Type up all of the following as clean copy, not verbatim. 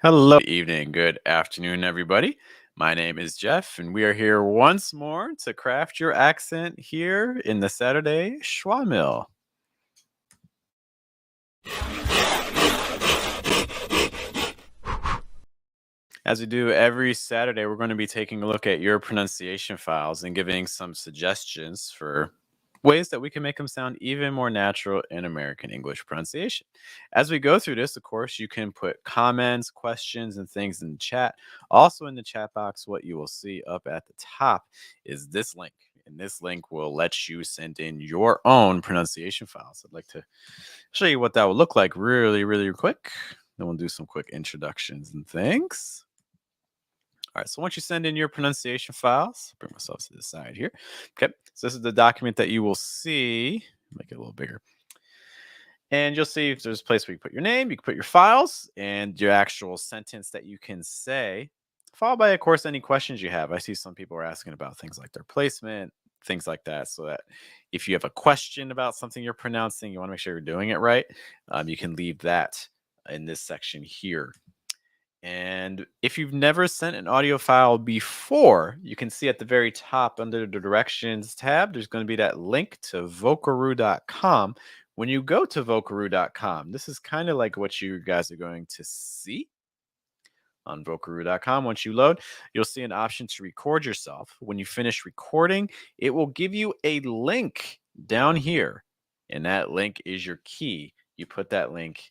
Hello, good evening, good afternoon, everybody. My name is Jeff, and we are here once more to craft your accent here in the Saturday Schwa Mill. As we do every Saturday, we're going to be taking a look at your pronunciation files and giving some suggestions for ways that we can make them sound even more natural in American English pronunciation. As we go through this, of course, you can put comments, questions, and things in the chat. Also, in the chat box, what you will see up at the top is this link. And this link will let you send in your own pronunciation files. I'd like to show you what that would look like really quick. Then we'll do some quick introductions and things. All right, so once you send in your pronunciation files, bring myself to the side here. Okay, so this is the document that you will see. Make it a little bigger. And you'll see if there's a place where you put your name, you can put your files and your actual sentence that you can say, followed by, of course, any questions you have. I see some people are asking about things like their placement, things like that. So that if you have a question about something you're pronouncing, you want to make sure you're doing it right, you can leave that in this section here. And if you've never sent an audio file before, you can see at the very top under the directions tab, there's going to be that link to vocaroo.com. When you go to vocaroo.com, this is kind of like what you guys are going to see on vocaroo.com. Once you load, you'll see an option to record yourself. When you finish recording, it will give you a link down here, and that link is your key. You put that link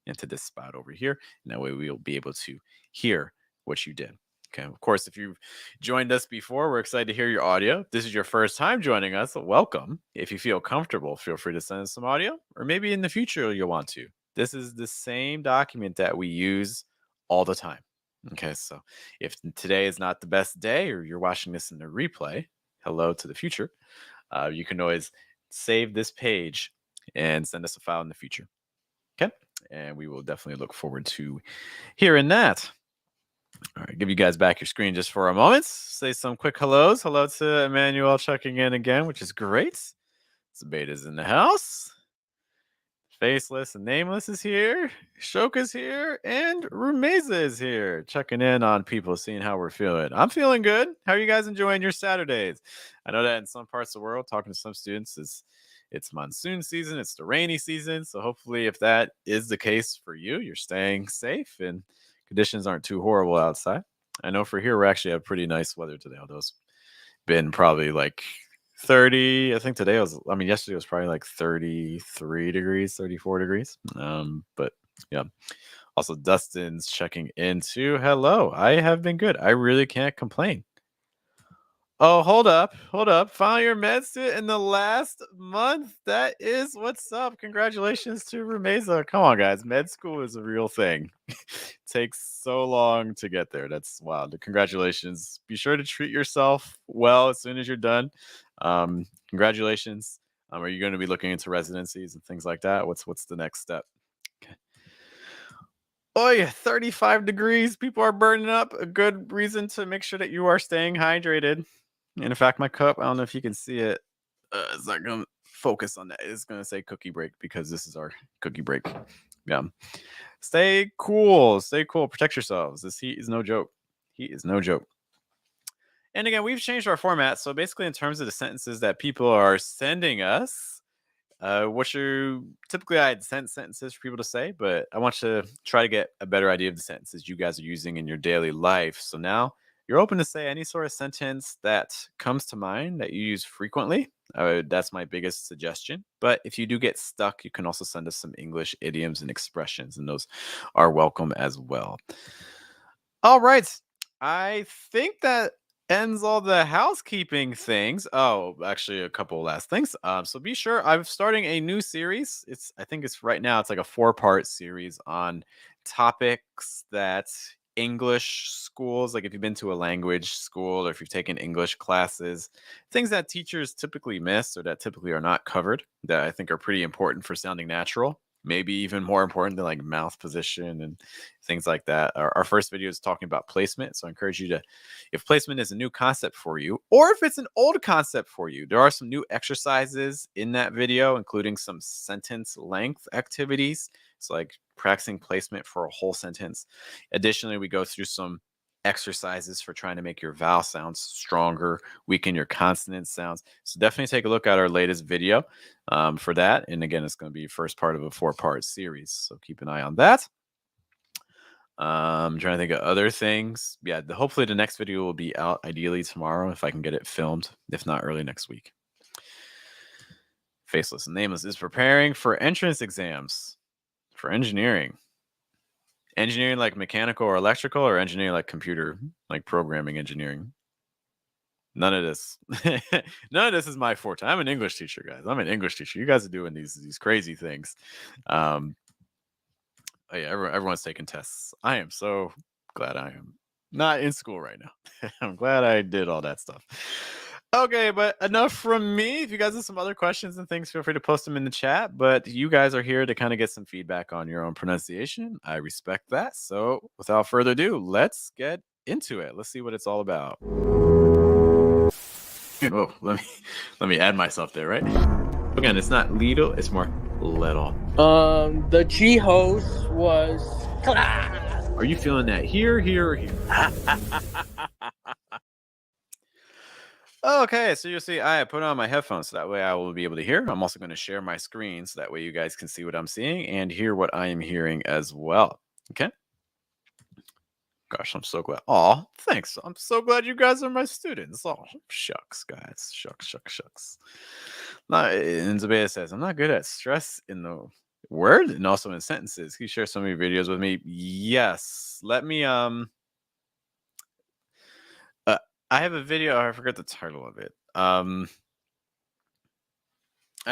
into this spot over here, and that way we'll be able to hear what you did. Okay, of course, if you've joined us before, we're excited to hear your audio. If this is your first time joining us, welcome. If you feel comfortable, feel free to send us some audio, or maybe in the future you'll want to. This is the same document that we use all the time. Okay, so if today is not the best day or you're watching this in the replay, hello to the future, you can always save this page and send us a file in the future. Okay, and we will definitely look forward to hearing that. All right, give you guys back your screen just for a moment. Say some quick hellos. Hello to Emmanuel checking in again, which is great. Zabeta's in the house. Faceless and Nameless is here. Shoka's here. And Rumeza is here. Checking in on people, seeing how we're feeling. I'm feeling good. How are you guys enjoying your Saturdays? I know that in some parts of the world, talking to some students, it's monsoon season. It's the rainy season. So hopefully if that is the case for you, you're staying safe and conditions aren't too horrible outside. I know for here, we actually have pretty nice weather today, although it's been probably like 30. I think today yesterday was probably like 33 degrees, 34 degrees. But yeah. Also, Dustin's checking in too. Hello. I have been good. I really can't complain. Oh, hold up. Found your med student in the last month. That is what's up. Congratulations to Rumeza. Come on, guys. Med school is a real thing. Takes so long to get there. That's wild. Congratulations. Be sure to treat yourself well as soon as you're done. Congratulations. Are you going to be looking into residencies and things like that? What's the next step? Okay. Oh yeah, 35 degrees. People are burning up. A good reason to make sure that you are staying hydrated. And in fact, my cup, I don't know if you can see it. It's not going to focus on that. It's going to say cookie break because this is our cookie break. Yeah. Stay cool. Protect yourselves. This heat is no joke. And again, we've changed our format. So basically, in terms of the sentences that people are sending us, typically I'd send sentences for people to say, but I want you to try to get a better idea of the sentences you guys are using in your daily life. So now you're open to say any sort of sentence that comes to mind that you use frequently. That's my biggest suggestion. But if you do get stuck, you can also send us some English idioms and expressions, and those are welcome as well. All right. I think that ends all the housekeeping things. Oh, actually, a couple last things. So be sure I'm starting a new series. I think it's right now. It's like a 4-part series on topics that English schools, like if you've been to a language school or if you've taken English classes, things that teachers typically miss or that typically are not covered that I think are pretty important for sounding natural. Maybe even more important than like mouth position and things like that. Our first video is talking about placement. So I encourage you to, if placement is a new concept for you, or if it's an old concept for you, there are some new exercises in that video, including some sentence length activities. So like practicing placement for a whole sentence. Additionally, we go through some exercises for trying to make your vowel sounds stronger, weaken your consonant sounds. So definitely take a look at our latest video for that. And again, it's going to be first part of a 4-part series. So keep an eye on that. I'm trying to think of other things. Yeah, hopefully the next video will be out ideally tomorrow if I can get it filmed, if not early next week. Faceless and Nameless is preparing for entrance exams for engineering. Engineering like mechanical or electrical, or engineering like computer, like programming engineering? None of this. None of this is my forte. I'm an English teacher, guys. I'm an English teacher. You guys are doing these crazy things. Oh yeah, everyone's taking tests. I am so glad I am not in school right now. I'm glad I did all that stuff. Okay, but enough from me. If you guys have some other questions and things, feel free to post them in the chat. But you guys are here to kind of get some feedback on your own pronunciation. I respect that. So without further ado, let's get into it. Let's see what it's all about. Oh, let me add myself there, right? Again, it's not little, it's more little. The G host was class. Are you feeling that here, or here? Okay, so you'll see I put on my headphones so that way I will be able to hear. I'm also going to share my screen so that way you guys can see what I'm seeing and hear what I am hearing as well. Okay. Gosh, I'm so glad. Oh, thanks. I'm so glad you guys are my students. Oh, shucks, guys. Shucks. And Zabea says, I'm not good at stress in the word and also in sentences. Can you share some of your videos with me? Yes. Let me, I have a video. I forgot the title of it. I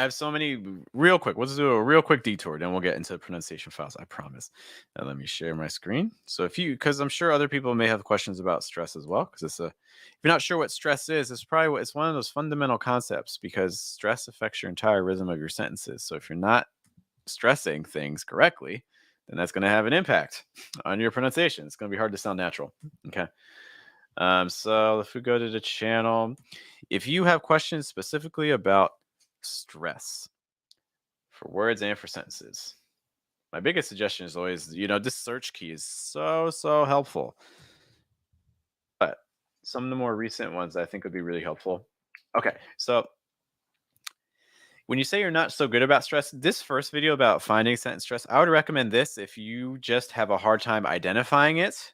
have so many. Real quick, let's do a real quick detour, then we'll get into pronunciation files. I promise. Now let me share my screen. So because I'm sure other people may have questions about stress as well, because if you're not sure what stress is, it's one of those fundamental concepts, because stress affects your entire rhythm of your sentences. So if you're not stressing things correctly, then that's going to have an impact on your pronunciation. It's going to be hard to sound natural. Okay. So if we go to the channel, if you have questions specifically about stress for words and for sentences, my biggest suggestion is always, this search key is so helpful. But some of the more recent ones I think would be really helpful. Okay, so when you say you're not so good about stress, this first video about finding sentence stress, I would recommend this if you just have a hard time identifying it.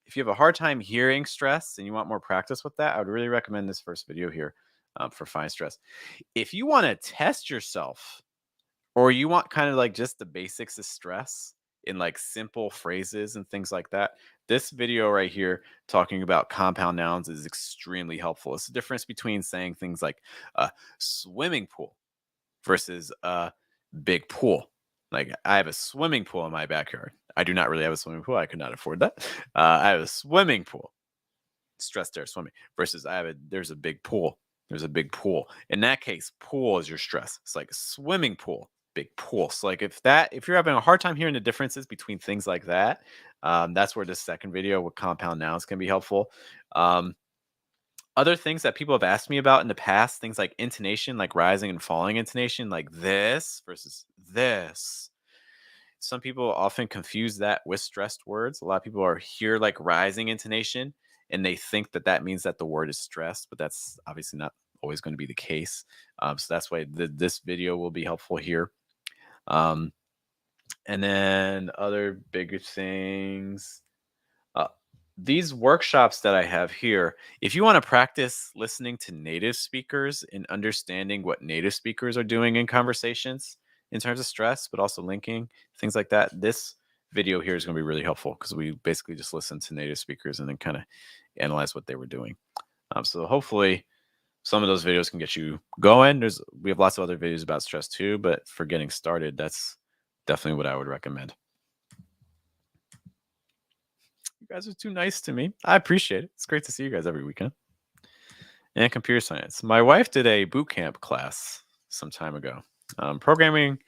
If you have a hard time hearing stress and you want more practice with that, I would really recommend this first video here for fine stress. If you want to test yourself, or you want kind of like just the basics of stress in like simple phrases and things like that, this video right here talking about compound nouns is extremely helpful. It's the difference between saying things like a swimming pool versus a big pool. Like, I have a swimming pool in my backyard. I do not really have a swimming pool. I could not afford that. I have a swimming pool. Stress there, swimming. Versus there's a big pool. There's a big pool. In that case, pool is your stress. It's like swimming pool, big pool. So like if you're having a hard time hearing the differences between things like that, that's where this second video with compound nouns can be helpful. Other things that people have asked me about in the past, things like intonation, like rising and falling intonation, like this versus this. Some people often confuse that with stressed words. A lot of people hear like rising intonation and they think that means that the word is stressed, but that's obviously not always going to be the case. So that's why this video will be helpful here. And then other bigger things. These workshops that I have here, if you want to practice listening to native speakers and understanding what native speakers are doing in conversations in terms of stress, but also linking, things like that, this video here is going to be really helpful, because we basically just listen to native speakers and then kind of analyze what they were doing. So hopefully some of those videos can get you going. We have lots of other videos about stress too, but for getting started, that's definitely what I would recommend. You guys are too nice to me. I appreciate it. It's great to see you guys every weekend. And computer science. My wife did a boot camp class some time ago. Programming,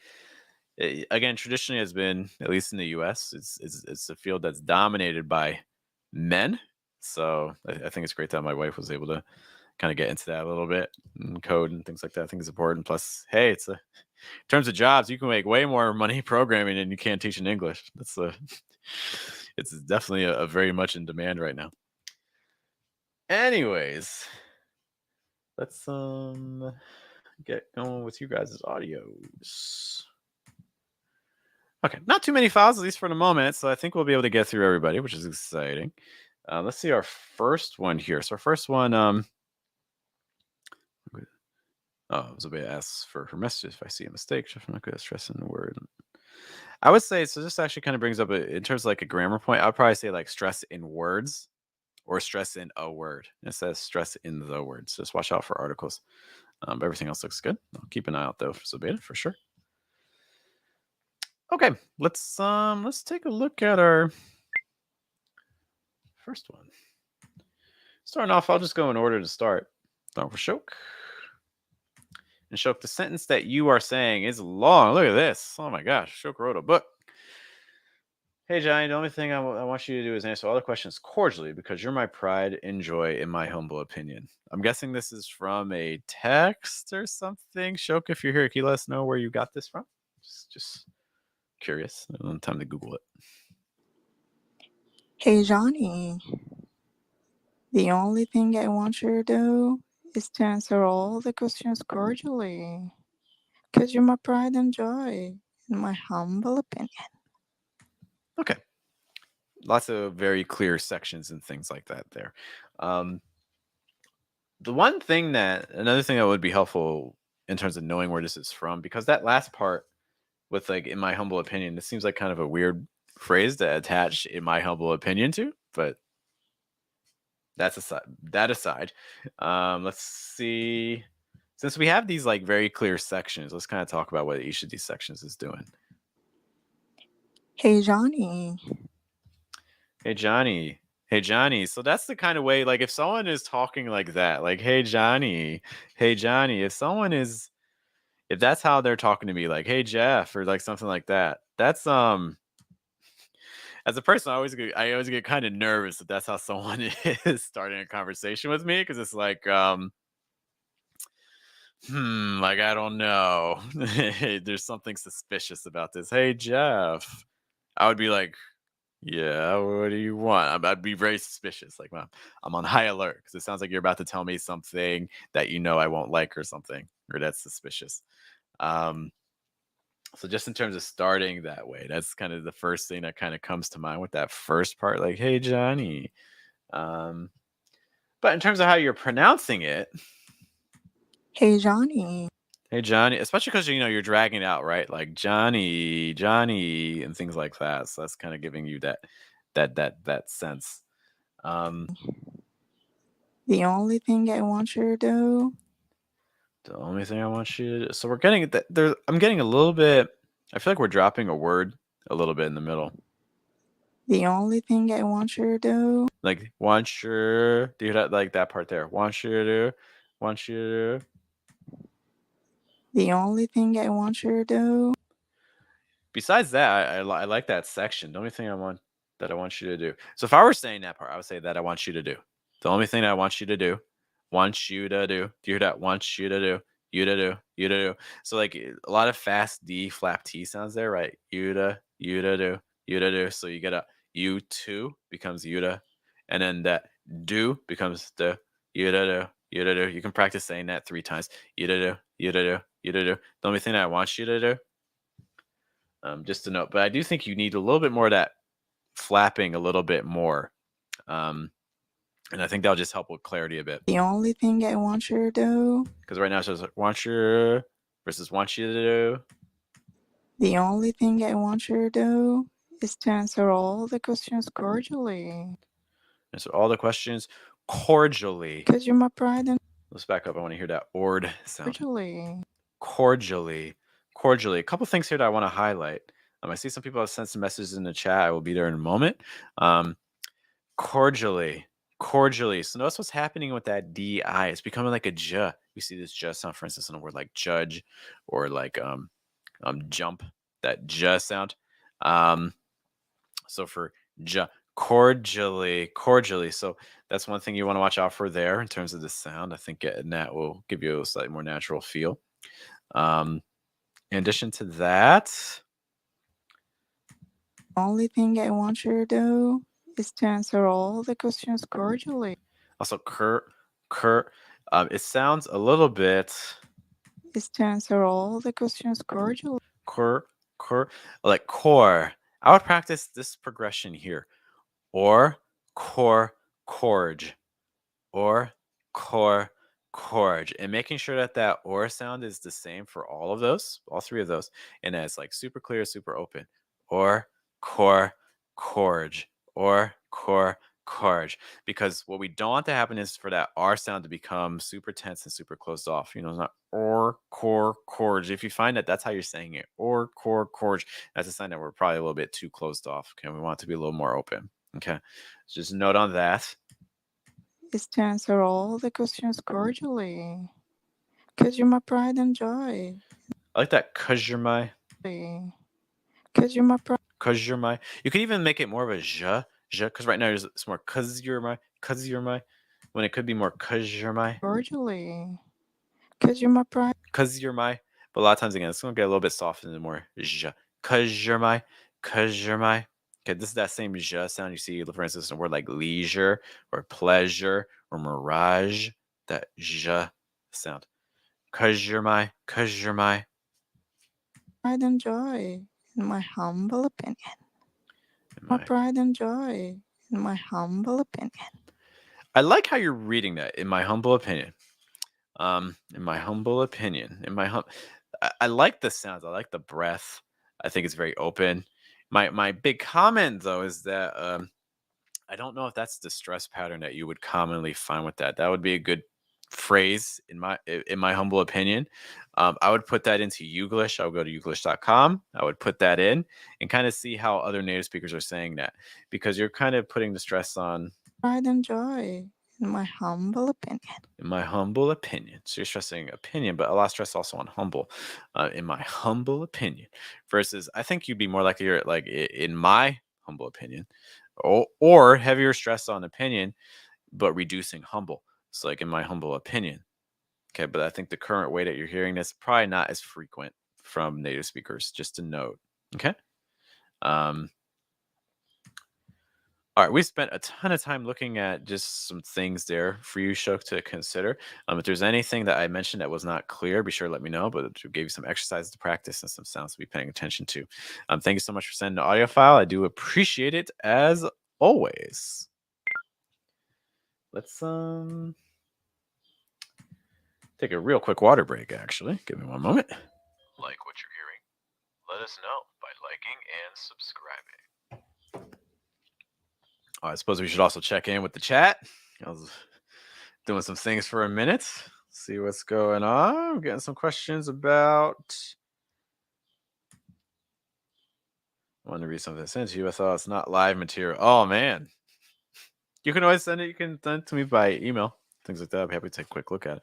again, traditionally has been, at least in the US, it's a field that's dominated by men. So I think it's great that my wife was able to kind of get into that a little bit, and code and things like that. I think it's important. Plus, hey, it's terms of jobs, you can make way more money programming than you can teaching English. It's definitely a very much in demand right now. Anyways, let's get going with you guys' audios. Okay, not too many files, at least for the moment, so I think we'll be able to get through everybody, which is exciting. Let's see our first one here. So our first one, I was about to ask for her message if I see a mistake. I'm not good at stressing the word. I would say, so this actually kind of brings up, in terms of like a grammar point, I'd probably say like stress in words or stress in a word. It says stress in the word. So just watch out for articles. But everything else looks good. I'll keep an eye out though for Zabeta for sure. Okay, let's take a look at our first one. Starting off, I'll just go in order to start. Start with Shok. And Shok, the sentence that you are saying is long. Look at this. Oh my gosh, Shok wrote a book. Hey, Johnny, the only thing I want you to do is answer all the questions cordially because you're my pride and joy, in my humble opinion. I'm guessing this is from a text or something. Shok, if you're here, can you let us know where you got this from? Just curious. I don't have time to Google it. Hey, Johnny. The only thing I want you to do is to answer all the questions cordially because you're my pride and joy, in my humble opinion. Okay. Lots of very clear sections and things like that there. The one thing another thing that would be helpful in terms of knowing where this is from, because that last part with like, in my humble opinion, it seems like kind of a weird phrase to attach in my humble opinion to, but that aside, let's see. Since we have these like very clear sections, let's kind of talk about what each of these sections is doing. Hey, Johnny. Hey, Johnny. Hey, Johnny. So that's the kind of way, like if someone is talking like that, like, hey, Johnny, if that's how they're talking to me, like, hey, Jeff, or like something like that, that's, as a person, I always get kind of nervous that that's how someone is starting a conversation with me. Cause it's like, like, I don't know. There's something suspicious about this. Hey, Jeff. I would be like, yeah, what do you want? I'd be very suspicious. Like, I'm on high alert because it sounds like you're about to tell me something that you know I won't like or something, or that's suspicious. So just in terms of starting that way, that's kind of the first thing that kind of comes to mind with that first part, like, hey, Johnny. But in terms of how you're pronouncing it, Hey, Johnny. hey, Johnny, especially because, you're dragging it out, right? Like Johnny, and things like that. So that's kind of giving you that sense. The only thing I want you to do. The only thing I want you to do. So we're getting there. I'm getting a little bit. I feel like we're dropping a word a little bit in the middle. The only thing I want you to do. Like, want you. Do you hear that? Like that part there. Want you to do. Want you to do. The only thing I want you to do. Besides that, I like that section. The only thing I want you to do. So if I were saying that part, I would say that I want you to do. The only thing that I want you to do. Want you to do. Do you hear that? Want you to do. You to do. You to do. So like a lot of fast D flap T sounds there, right? You to do. You to do. So you get a you to becomes you to, and then that do becomes the you to do. You to do. You can practice saying that 3 times. You to do. You to do. You to do. The only thing that I want you to do. Just to note, but I do think you need a little bit more of that flapping a little bit more. And I think that'll just help with clarity a bit. The only thing I want you to do. Because right now it says want you versus want you to do. The only thing I want you to do is to answer all the questions cordially. Answer all the questions cordially. Because you're my pride and... Let's back up. I want to hear that ord sound. Cordially. Cordially. A couple things here that I want to highlight. I see some people have sent some messages in the chat. I will be there in a moment. Cordially. So notice what's happening with that DI. It's becoming like a j. You see this j sound, for instance, in a word like judge or like jump. That j sound. So for j, cordially. So that's one thing you want to watch out for there in terms of the sound. I think getting that will give you a slightly more natural feel. In addition to that, only thing I want you to do is to answer all the questions cordially. also it sounds a little bit Is to answer all the questions cordially. like core. I would practice this progression here. Or, core, corge. Or, core, corge. And making sure that that or sound is the same for all of those, all three of those. And that it's like super clear, super open. Or, core, corge. Or, core, corge. Because what we don't want to happen is for that R sound to become super tense and super closed off. You know, it's not or, core, corge. If you find that that's how you're saying it, or, core, corge, that's a sign that we're probably a little bit too closed off. Okay, we want it to be a little more open. Okay, so just note on that. Is to answer all the questions cordially. Cause you're my pride and joy. I like that. Cause you're my. Cause you're my pride. Cause you're my. You could even make it more of a je. Because right now it's more cause you're my. Cause you're my. When it could be more cause you're my. Cordially. Cause you're my pride. Cause you're my. But a lot of times again, it's gonna get a little bit softer and more je. Cause you're my. Cause you're my. Okay, this is that same je sound you see, for instance, in a word like leisure or pleasure or mirage. That je sound. Cause you're my. Cause you're my. Pride and joy, in my humble opinion. My pride and joy, in my humble opinion. I like how you're reading that. In my humble opinion. In my humble opinion. I like the sounds. I like the breath. I think it's very open. My big comment though is that I don't know if that's the stress pattern that you would commonly find with that. That would be a good phrase in my humble opinion. I would put that into Youglish. I would go to youglish.com. I would put that in and kind of see how other native speakers are saying that, because you're kind of putting the stress on pride and joy, in my humble opinion. In my humble opinion. So you're stressing opinion, but a lot of stress also on humble. In my humble opinion, versus I think you'd be more likely you're like in my humble opinion, or heavier stress on opinion, but reducing humble. So like in my humble opinion. Okay, but I think the current way that you're hearing this probably not as frequent from native speakers. Just to note. Okay. All right, we spent a ton of time looking at just some things there for you, Shook, to consider. If there's anything that I mentioned that was not clear, be sure to let me know. But it gave you some exercises to practice and some sounds to be paying attention to. Thank you so much for sending the audio file. I do appreciate it as always. Let's take a real quick water break. Actually, give me one moment. Like what you're hearing? Let us know by liking and subscribing. I suppose we should also check in with the chat. I was doing some things for a minute. See what's going on. I'm getting some questions about. I wanted to read something sent to you. I thought it's not live material. Oh man. You can always send it. You can send it to me by email. Things like that. I'd be happy to take a quick look at it.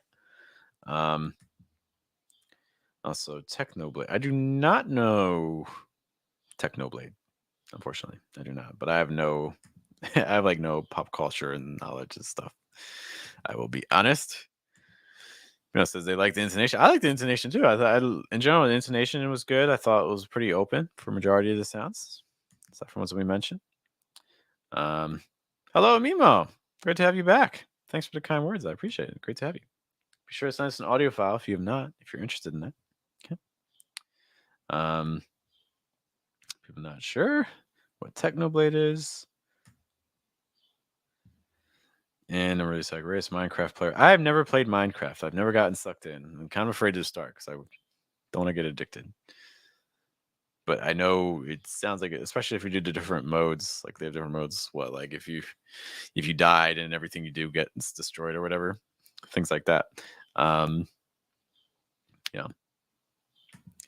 Also, Technoblade. I do not know Technoblade. Unfortunately, I do not. But I have no I have like no pop culture and knowledge and stuff. I will be honest. Says they like the intonation. I like the intonation too. I thought, in general, the intonation was good. I thought it was pretty open for majority of the sounds, aside from what we mentioned. Hello, Mimo. Great to have you back. Thanks for the kind words. I appreciate it. Great to have you. Be sure to send us an audio file if you have not, if you're interested in that. Okay. People not sure what Technoblade is. And I'm really sorry. Greatest Minecraft player. I've never played Minecraft. I've never gotten sucked in. I'm kind of afraid to start because I don't want to get addicted. But I know it sounds like it, especially if you do the different modes. Like they have different modes. What, like if you died and everything you do gets destroyed or whatever, things like that. Yeah.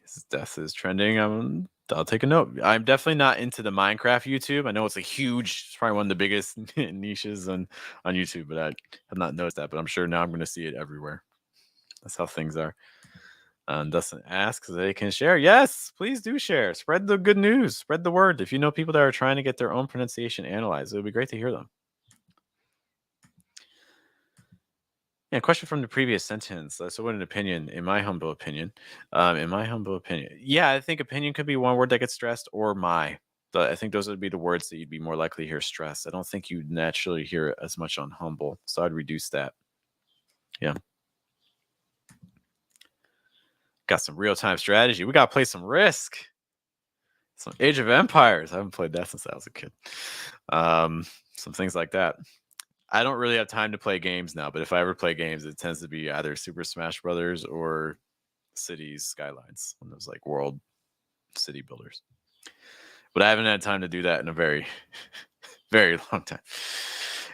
His death is trending. I'll take a note. I'm definitely not into the Minecraft YouTube. I know it's it's probably one of the biggest niches on YouTube, but I have not noticed that. But I'm sure now I'm going to see it everywhere. That's how things are. Dustin asks, they can share. Yes, please do share. Spread the good news. Spread the word. If you know people that are trying to get their own pronunciation analyzed, it would be great to hear them. Yeah, question from the previous sentence. So what an opinion, in my humble opinion. Yeah, I think opinion could be one word that gets stressed, or my. I think those would be the words that you'd be more likely to hear stressed. I don't think you'd naturally hear it as much on humble, so I'd reduce that. Yeah. Got some real-time strategy. We got to play some Risk. Some Age of Empires. I haven't played that since I was a kid. Some things like that. I don't really have time to play games now, but if I ever play games, it tends to be either Super Smash Brothers or Cities Skylines, one of those like world city builders. But I haven't had time to do that in a very, very long time.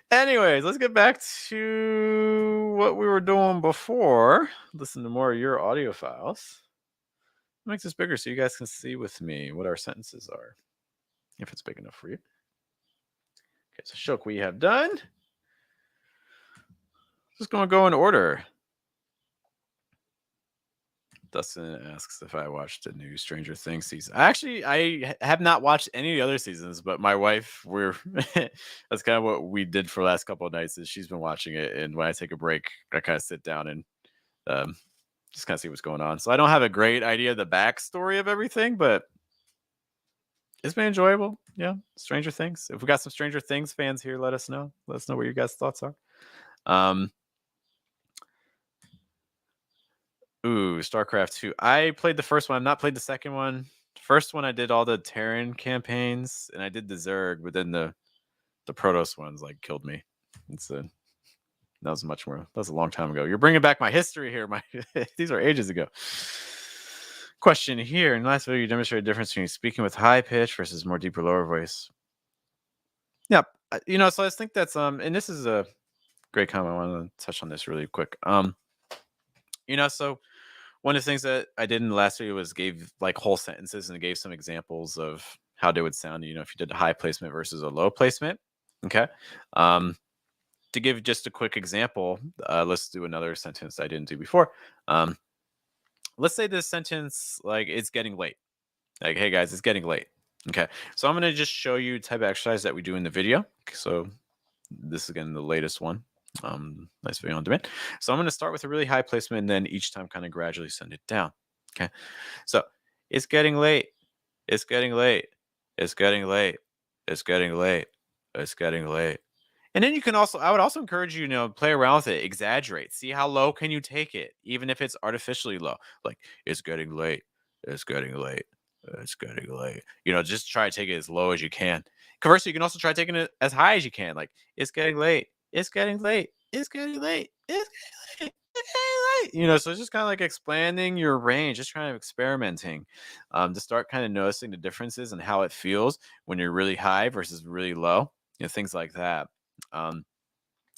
Anyways, let's get back to what we were doing before. Listen to more of your audio files. Make this bigger so you guys can see with me what our sentences are, if it's big enough for you. Okay, so Shook, we have done. Just going to go in order. Dustin asks if I watched the new Stranger Things season. Actually, I have not watched any of the other seasons, but my wife, that's kind of what we did for the last couple of nights. Is she's been watching it, and when I take a break, I kind of sit down and just kind of see what's going on. So I don't have a great idea of the backstory of everything, but it's been enjoyable. Yeah, Stranger Things. If we got some Stranger Things fans here, let us know. Let us know what your guys' thoughts are. StarCraft 2. I played the first one. I've not played the second one. First one, I did all the Terran campaigns, and I did the Zerg, but then the Protoss ones like killed me. That was much more. That was a long time ago. You're bringing back my history here. These are ages ago. Question here. In the last video, you demonstrated a difference between speaking with high pitch versus more deeper, lower voice. Yeah, so I think that's and this is a great comment. I want to touch on this really quick. So one of the things that I did in the last video was gave like whole sentences and gave some examples of how they would sound, if you did a high placement versus a low placement. Okay. To give just a quick example, let's do another sentence I didn't do before. Let's say this sentence, like, it's getting late. Like, hey guys, it's getting late. Okay. So I'm going to just show you the type of exercise that we do in the video. So this is, again, the latest one. Nice video on demand. So I'm going to start with a really high placement and then each time kind of gradually send it down. Okay. So it's getting late. It's getting late. It's getting late. It's getting late. It's getting late. And then I would also encourage you, play around with it, exaggerate, see how low can you take it, even if it's artificially low. Like, it's getting late. It's getting late. It's getting late. Just try to take it as low as you can. Conversely, you can also try taking it as high as you can. Like, it's getting late. It's getting late. It's getting late. It's getting late. It's getting late. So it's just kind of like expanding your range, just kind of experimenting to start kind of noticing the differences and how it feels when you're really high versus really low, things like that.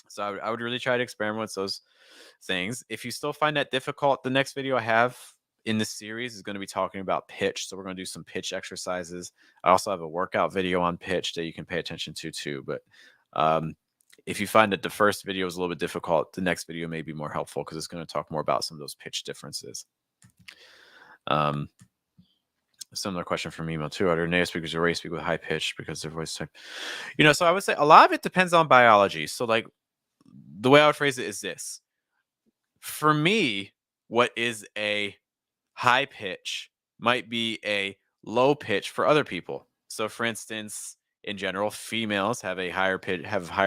So I would really try to experiment with those things. If you still find that difficult, the next video I have in this series is going to be talking about pitch. So we're going to do some pitch exercises. I also have a workout video on pitch that you can pay attention to too. But if you find that the first video is a little bit difficult, the next video may be more helpful because it's going to talk more about some of those pitch differences. Similar question from email too. Are there native speakers who already speak with high pitch because their voice type? So I would say a lot of it depends on biology. So like the way I would phrase it is this. For me, what is a high pitch might be a low pitch for other people. So for instance, in general, females have higher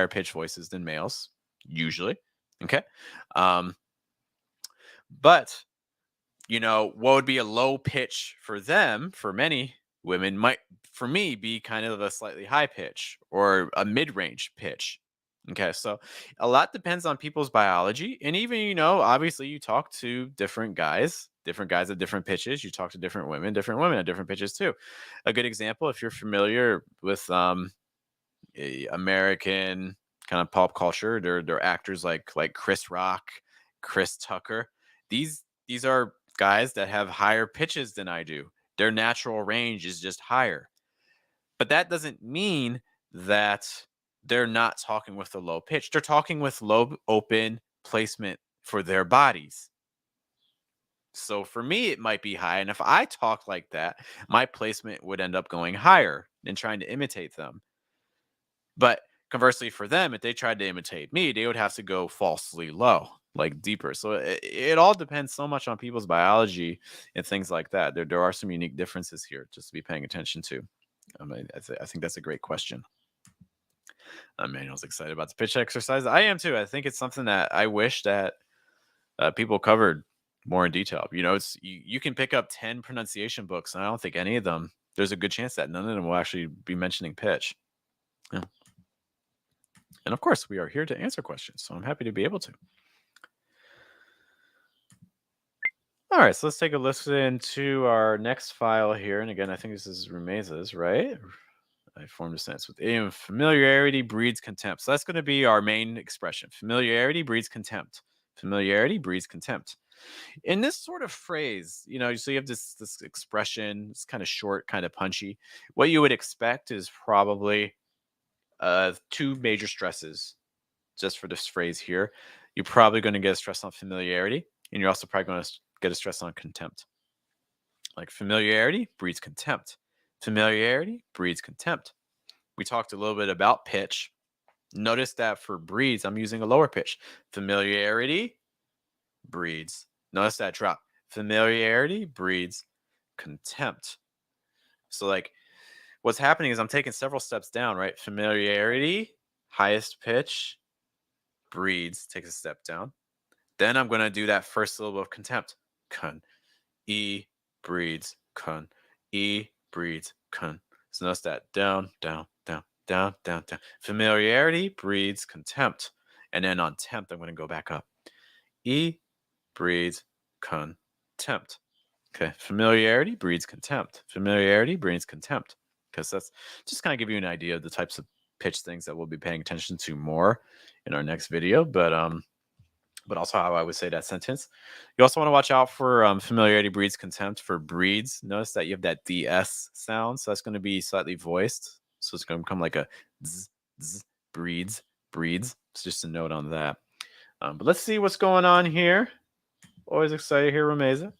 pitch voices than males, usually. Okay. But what would be a low pitch for them, for many women, might, for me, be kind of a slightly high pitch or a mid-range pitch. Okay, so a lot depends on people's biology. And even, obviously you talk to different guys at different pitches. You talk to different women at different pitches too. A good example, if you're familiar with American kind of pop culture, they're actors like Chris Rock, Chris Tucker. These are guys that have higher pitches than I do. Their natural range is just higher. But that doesn't mean that they're not talking with a low pitch. They're talking with low open placement for their bodies. So for me, it might be high. And if I talk like that, my placement would end up going higher than trying to imitate them. But conversely for them, if they tried to imitate me, they would have to go falsely low. like deeper. So it all depends so much on people's biology and things like that. There are some unique differences here just to be paying attention to. I think that's a great question. Manuel's excited about the pitch exercise. I am too. I think it's something that I wish that people covered more in detail. You know, you can pick up 10 pronunciation books, and I don't think any of them, there's a good chance that none of them will actually be mentioning pitch. Yeah. And of course, we are here to answer questions, so I'm happy to be able to. All right, so let's take a listen to our next file here. And again, I think this is Rumeza's, right? I formed a sentence with idiom. Familiarity breeds contempt. So that's going to be our main expression. Familiarity breeds contempt. Familiarity breeds contempt. In this sort of phrase, you know, so you have this expression. It's kind of short, kind of punchy. What you would expect is probably two major stresses just for this phrase here. You're probably going to get a stress on familiarity, and you're also probably going to get a stress on contempt. Like familiarity breeds contempt. Familiarity breeds contempt. We talked a little bit about pitch. Notice that for breeds, I'm using a lower pitch. Familiarity breeds. Notice that drop. Familiarity breeds contempt. So like what's happening is I'm taking several steps down, right? Familiarity, highest pitch, breeds, takes a step down. Then I'm going to do that first syllable of contempt. Kun. E breeds kun. E breeds kun. So notice that down, down, down, down, down, down. Familiarity breeds contempt. And then on tempt, I'm going to go back up. E breeds contempt. Okay, familiarity breeds contempt. Familiarity breeds contempt. Because that's just kind of give you an idea of the types of pitch things that we'll be paying attention to more in our next video. But also how I would say that sentence. You also want to watch out for familiarity breeds contempt for breeds. Notice that you have that DS sound, so that's going to be slightly voiced. So it's going to become like a z, z, breeds. It's just a note on that. But let's see what's going on here. Always excited here, Rumeza.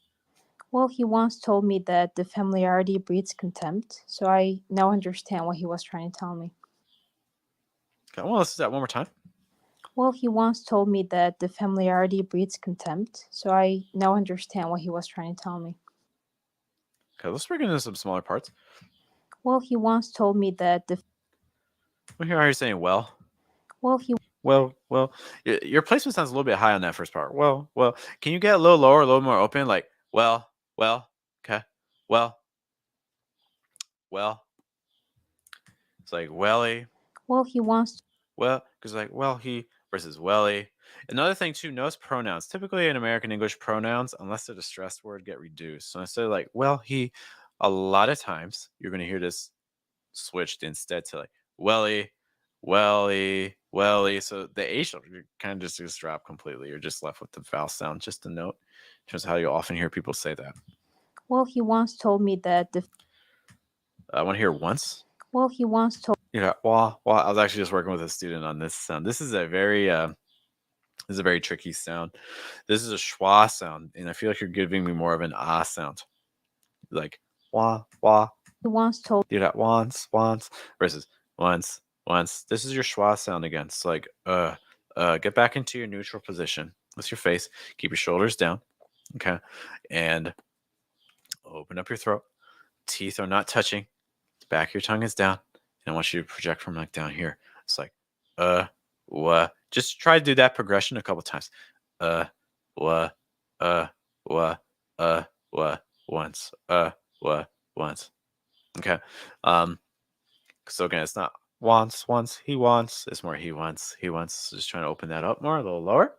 Well, he once told me that the familiarity breeds contempt, so I now understand what he was trying to tell me. Okay, well, let's do that one more time. Well, he once told me that the familiarity breeds contempt, so I now understand what he was trying to tell me. Okay, let's break into some smaller parts. Well, he once told me that the... Well, here you're saying well. Well, he... Well, your placement sounds a little bit high on that first part. Well, can you get a little lower, a little more open? Like, well, okay, well. It's like welly. Well, he wants... Well, because like, well, he versus welly. Another thing too, notice pronouns. Typically in American English, pronouns, unless they're the stressed word, get reduced. So instead of like, well, he, a lot of times you're going to hear this switched instead to like, welly. So the H kind of just drop completely. You're just left with the vowel sound. Just a note in terms of how you often hear people say that. Well, he once told me that the... I want to hear once. Well, he once told... Yeah, well, I was actually just working with a student on this sound. This is a very tricky sound. This is a schwa sound, and I feel like you're giving me more of an ah sound. Like wah. He once told... Do that once versus once. This is your schwa sound again. It's like get back into your neutral position with your face. Keep your shoulders down. Okay. And open up your throat. Teeth are not touching. Back of your tongue is down. And I want you to project from like down here. It's like wah. Just try to do that progression a couple times. Wah, once. Once. Okay. So again, it's not once, he wants. It's more he wants. So just trying to open that up more, a little lower.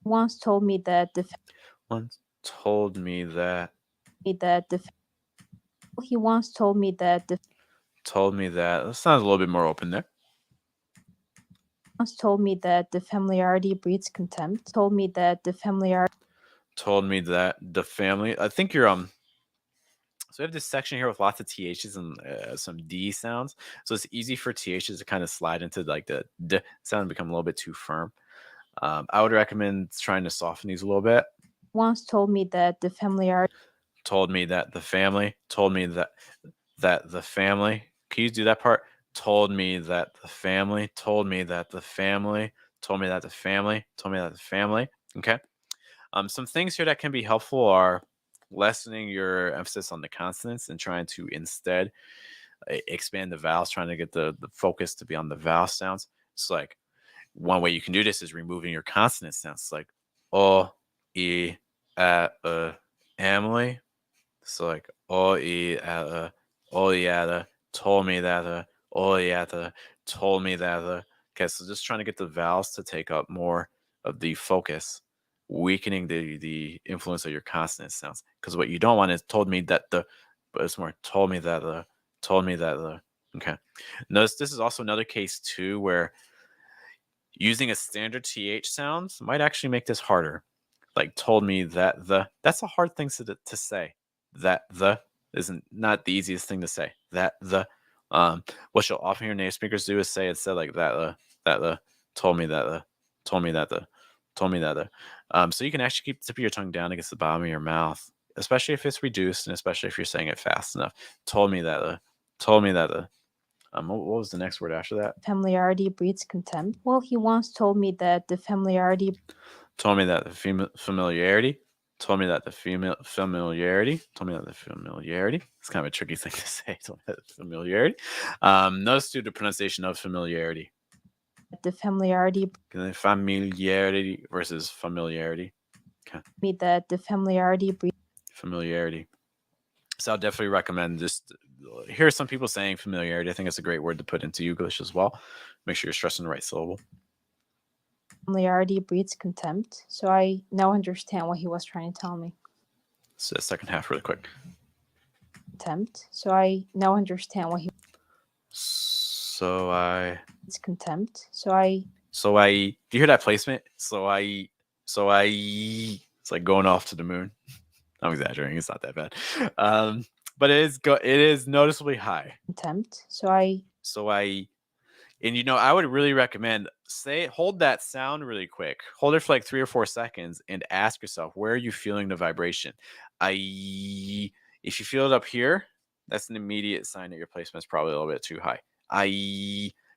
Once told me that the... Once told me that... He once told me that the... Told me that... That sounds a little bit more open there. Once told me that the familiarity breeds contempt. Told me that the familiarity... Told me that the family... I think you're... So we have this section here with lots of THs and some D sounds. So it's easy for THs to kind of slide into like the D sound and become a little bit too firm. I would recommend trying to soften these a little bit. Once told me that the familiarity... Told me that the family. Told me that the family. Can you do that part? Told me that the family. Told me that the family. told me that the family, told me that the family. Okay. Some things here that can be helpful are lessening your emphasis on the consonants and trying to instead expand the vowels, trying to get the focus to be on the vowel sounds. It's like one way you can do this is removing your consonant sounds. It's like o, e, Emily. So like o, e, told me that, told me that. Okay, so just trying to get the vowels to take up more of the focus, weakening the influence of your consonant sounds. Because what you don't want is told me that the, but it's more told me that told me that. Okay. Notice this is also another case too where using a standard th sounds might actually make this harder. Like told me that the, that's a hard thing to say. That the isn't not the easiest thing to say. That the what you'll often hear native speakers do is say instead like that the told me that the told me that the told me that the so you can actually keep the tip of your tongue down against the bottom of your mouth, especially if it's reduced and especially if you're saying it fast enough. Told me that the told me that the what was the next word after that? Familiarity breeds contempt. Well, he once told me that the familiarity Told me that the familiarity. Told me that the familiarity. Told me that the familiarity. It's kind of a tricky thing to say. Told me that the familiarity. Notice to the pronunciation of familiarity. the familiarity Familiarity versus familiarity. Okay. me that the familiarity breeds Familiarity. So I'll definitely recommend just hear some people saying familiarity. I think it's a great word to put into English as well. Make sure you're stressing the right syllable. familiarity breeds contempt. So I now understand what he was trying to tell me. So the second half really quick. Contempt. So I now understand what he So I it's contempt. So do you hear that placement? So I it's like going off to the moon. I'm exaggerating, it's not that bad. But it is noticeably high. contempt. And you know, I would really recommend hold that sound really quick. Hold it for like 3 or 4 seconds and ask yourself, where are you feeling the vibration? If you feel it up here, that's an immediate sign that your placement is probably a little bit too high.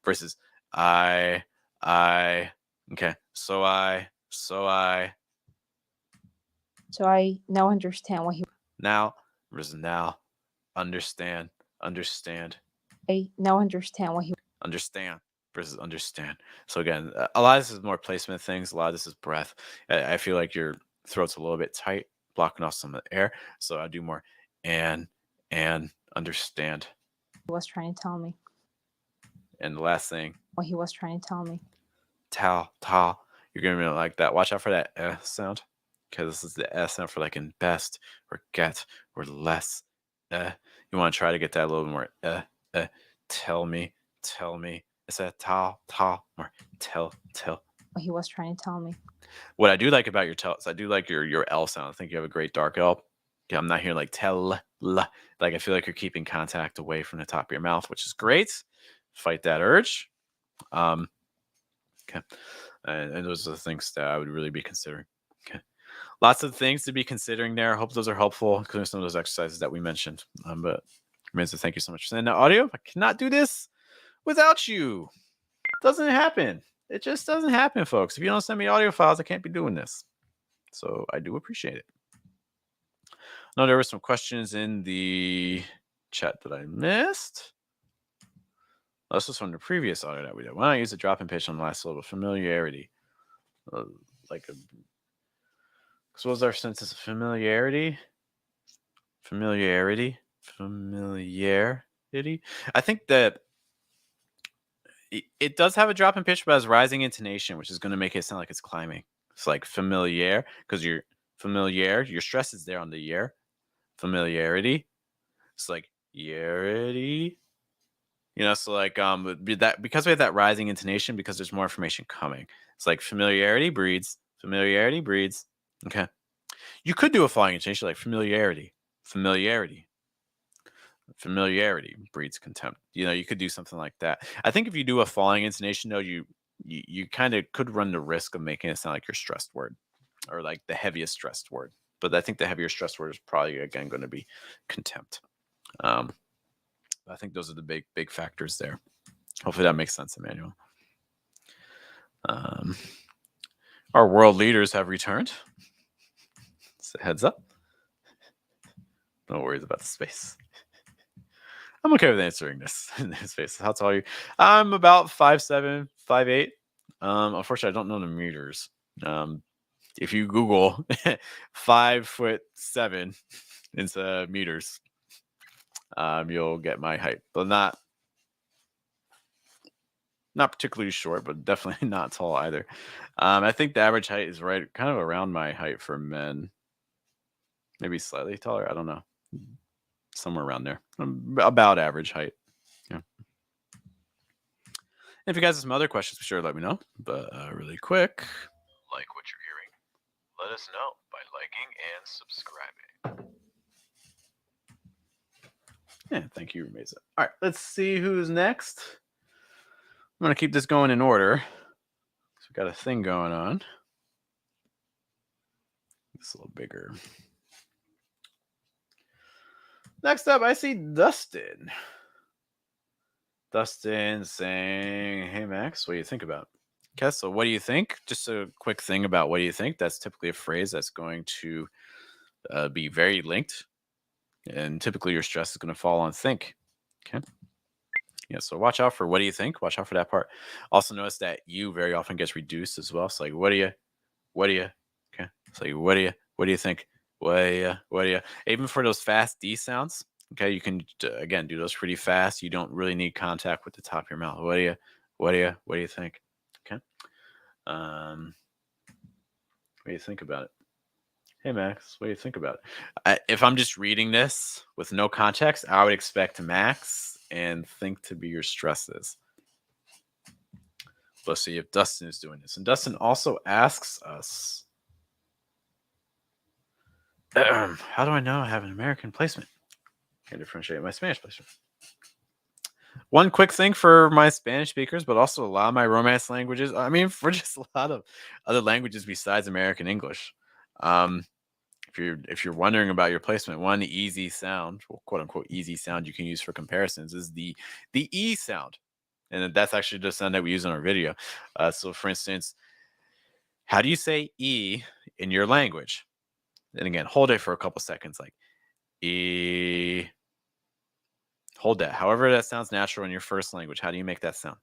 Versus I. Okay. So I now understand what he now versus now. Understand. I now understand what he Understand versus understand. So again, a lot of this is more placement things. A lot of this is breath. I feel like your throat's a little bit tight, blocking off some of the air. So I do more and understand. was trying to tell me. And the last thing, What he was trying to tell me. tau. You're gonna really like that. Watch out for that sound, because this is the S sound for like in best or get or less. You want to try to get that a little bit more. Tell me. It's a tau more tell. What he was trying to tell me. What I do like about your tells, I do like your L sound. I think you have a great dark L. Yeah, I'm not hearing like tell. Like I feel like you're keeping contact away from the top of your mouth, which is great. Fight that urge. Okay. And those are the things that I would really be considering. Okay. Lots of things to be considering there. I hope those are helpful, including some of those exercises that we mentioned. But Mirza, thank you so much for sending that audio. I cannot do this without you. It doesn't happen. It just doesn't happen, folks. If you don't send me audio files, I can't be doing this. So I do appreciate it. No, there were some questions in the chat that I missed. This was from the previous audio that we did. Why not use a drop in pitch on the last syllable? Familiarity. So what was our sense of familiarity? Familiarity. I think that it does have a drop in pitch, but has rising intonation, which is going to make it sound like it's climbing. It's like familiar, because you're familiar. Your stress is there on the year. Familiarity. It's like yarity. You know, so like that because we have that rising intonation, because there's more information coming. It's like familiarity breeds. Okay. You could do a falling intonation like familiarity breeds contempt. You know, you could do something like that. I think if you do a falling intonation, though, you kind of could run the risk of making it sound like your stressed word, or like the heaviest stressed word. But I think the heavier stressed word is probably again going to be contempt. I think those are the big factors there. Hopefully that makes sense, Emmanuel. Our world leaders have returned. So heads up. No worries about the space. I'm okay with answering this in space. How tall are you? I'm about 5'7", 5'8". Unfortunately, I don't know the meters. If you Google 5'7" into meters, you'll get my height, but not particularly short, but definitely not tall either. I think the average height is right, kind of around my height for men. Maybe slightly taller. I don't know. Somewhere around there. About average height. Yeah. If you guys have some other questions, be sure to let me know. But really quick, like what you're hearing, let us know by liking and subscribing. Yeah, thank you, Mesa. All right, let's see who's next. I'm going to keep this going in order. So we got a thing going on. It's a little bigger. Next up, I see Dustin. Dustin saying, hey, Max, what do you think about it? Okay, so what do you think? Just a quick thing about what do you think. That's typically a phrase that's going to be very linked. And typically your stress is going to fall on think. Okay. Yeah, so watch out for what do you think? Watch out for that part. Also notice that you very often gets reduced as well. So like, what do you? Okay. So like, what do you think? What do you? Even for those fast D sounds, okay, you can again do those pretty fast. You don't really need contact with the top of your mouth. What do you think? Okay. What do you think about it? Hey Max, what do you think about it? If I'm just reading this with no context, I would expect Max and think to be your stresses. Let's see if Dustin is doing this. And Dustin also asks us, how do I know I have an American placement? I differentiate my Spanish placement. One quick thing for my Spanish speakers, but also a lot of my Romance languages. I mean, for just a lot of other languages besides American English. If you're wondering about your placement, one easy sound, well, quote unquote easy sound you can use for comparisons is the E sound. And that's actually the sound that we use in our video. So for instance, how do you say E in your language? And again, hold it for a couple seconds, like E. Hold that. However that sounds natural in your first language, how do you make that sound?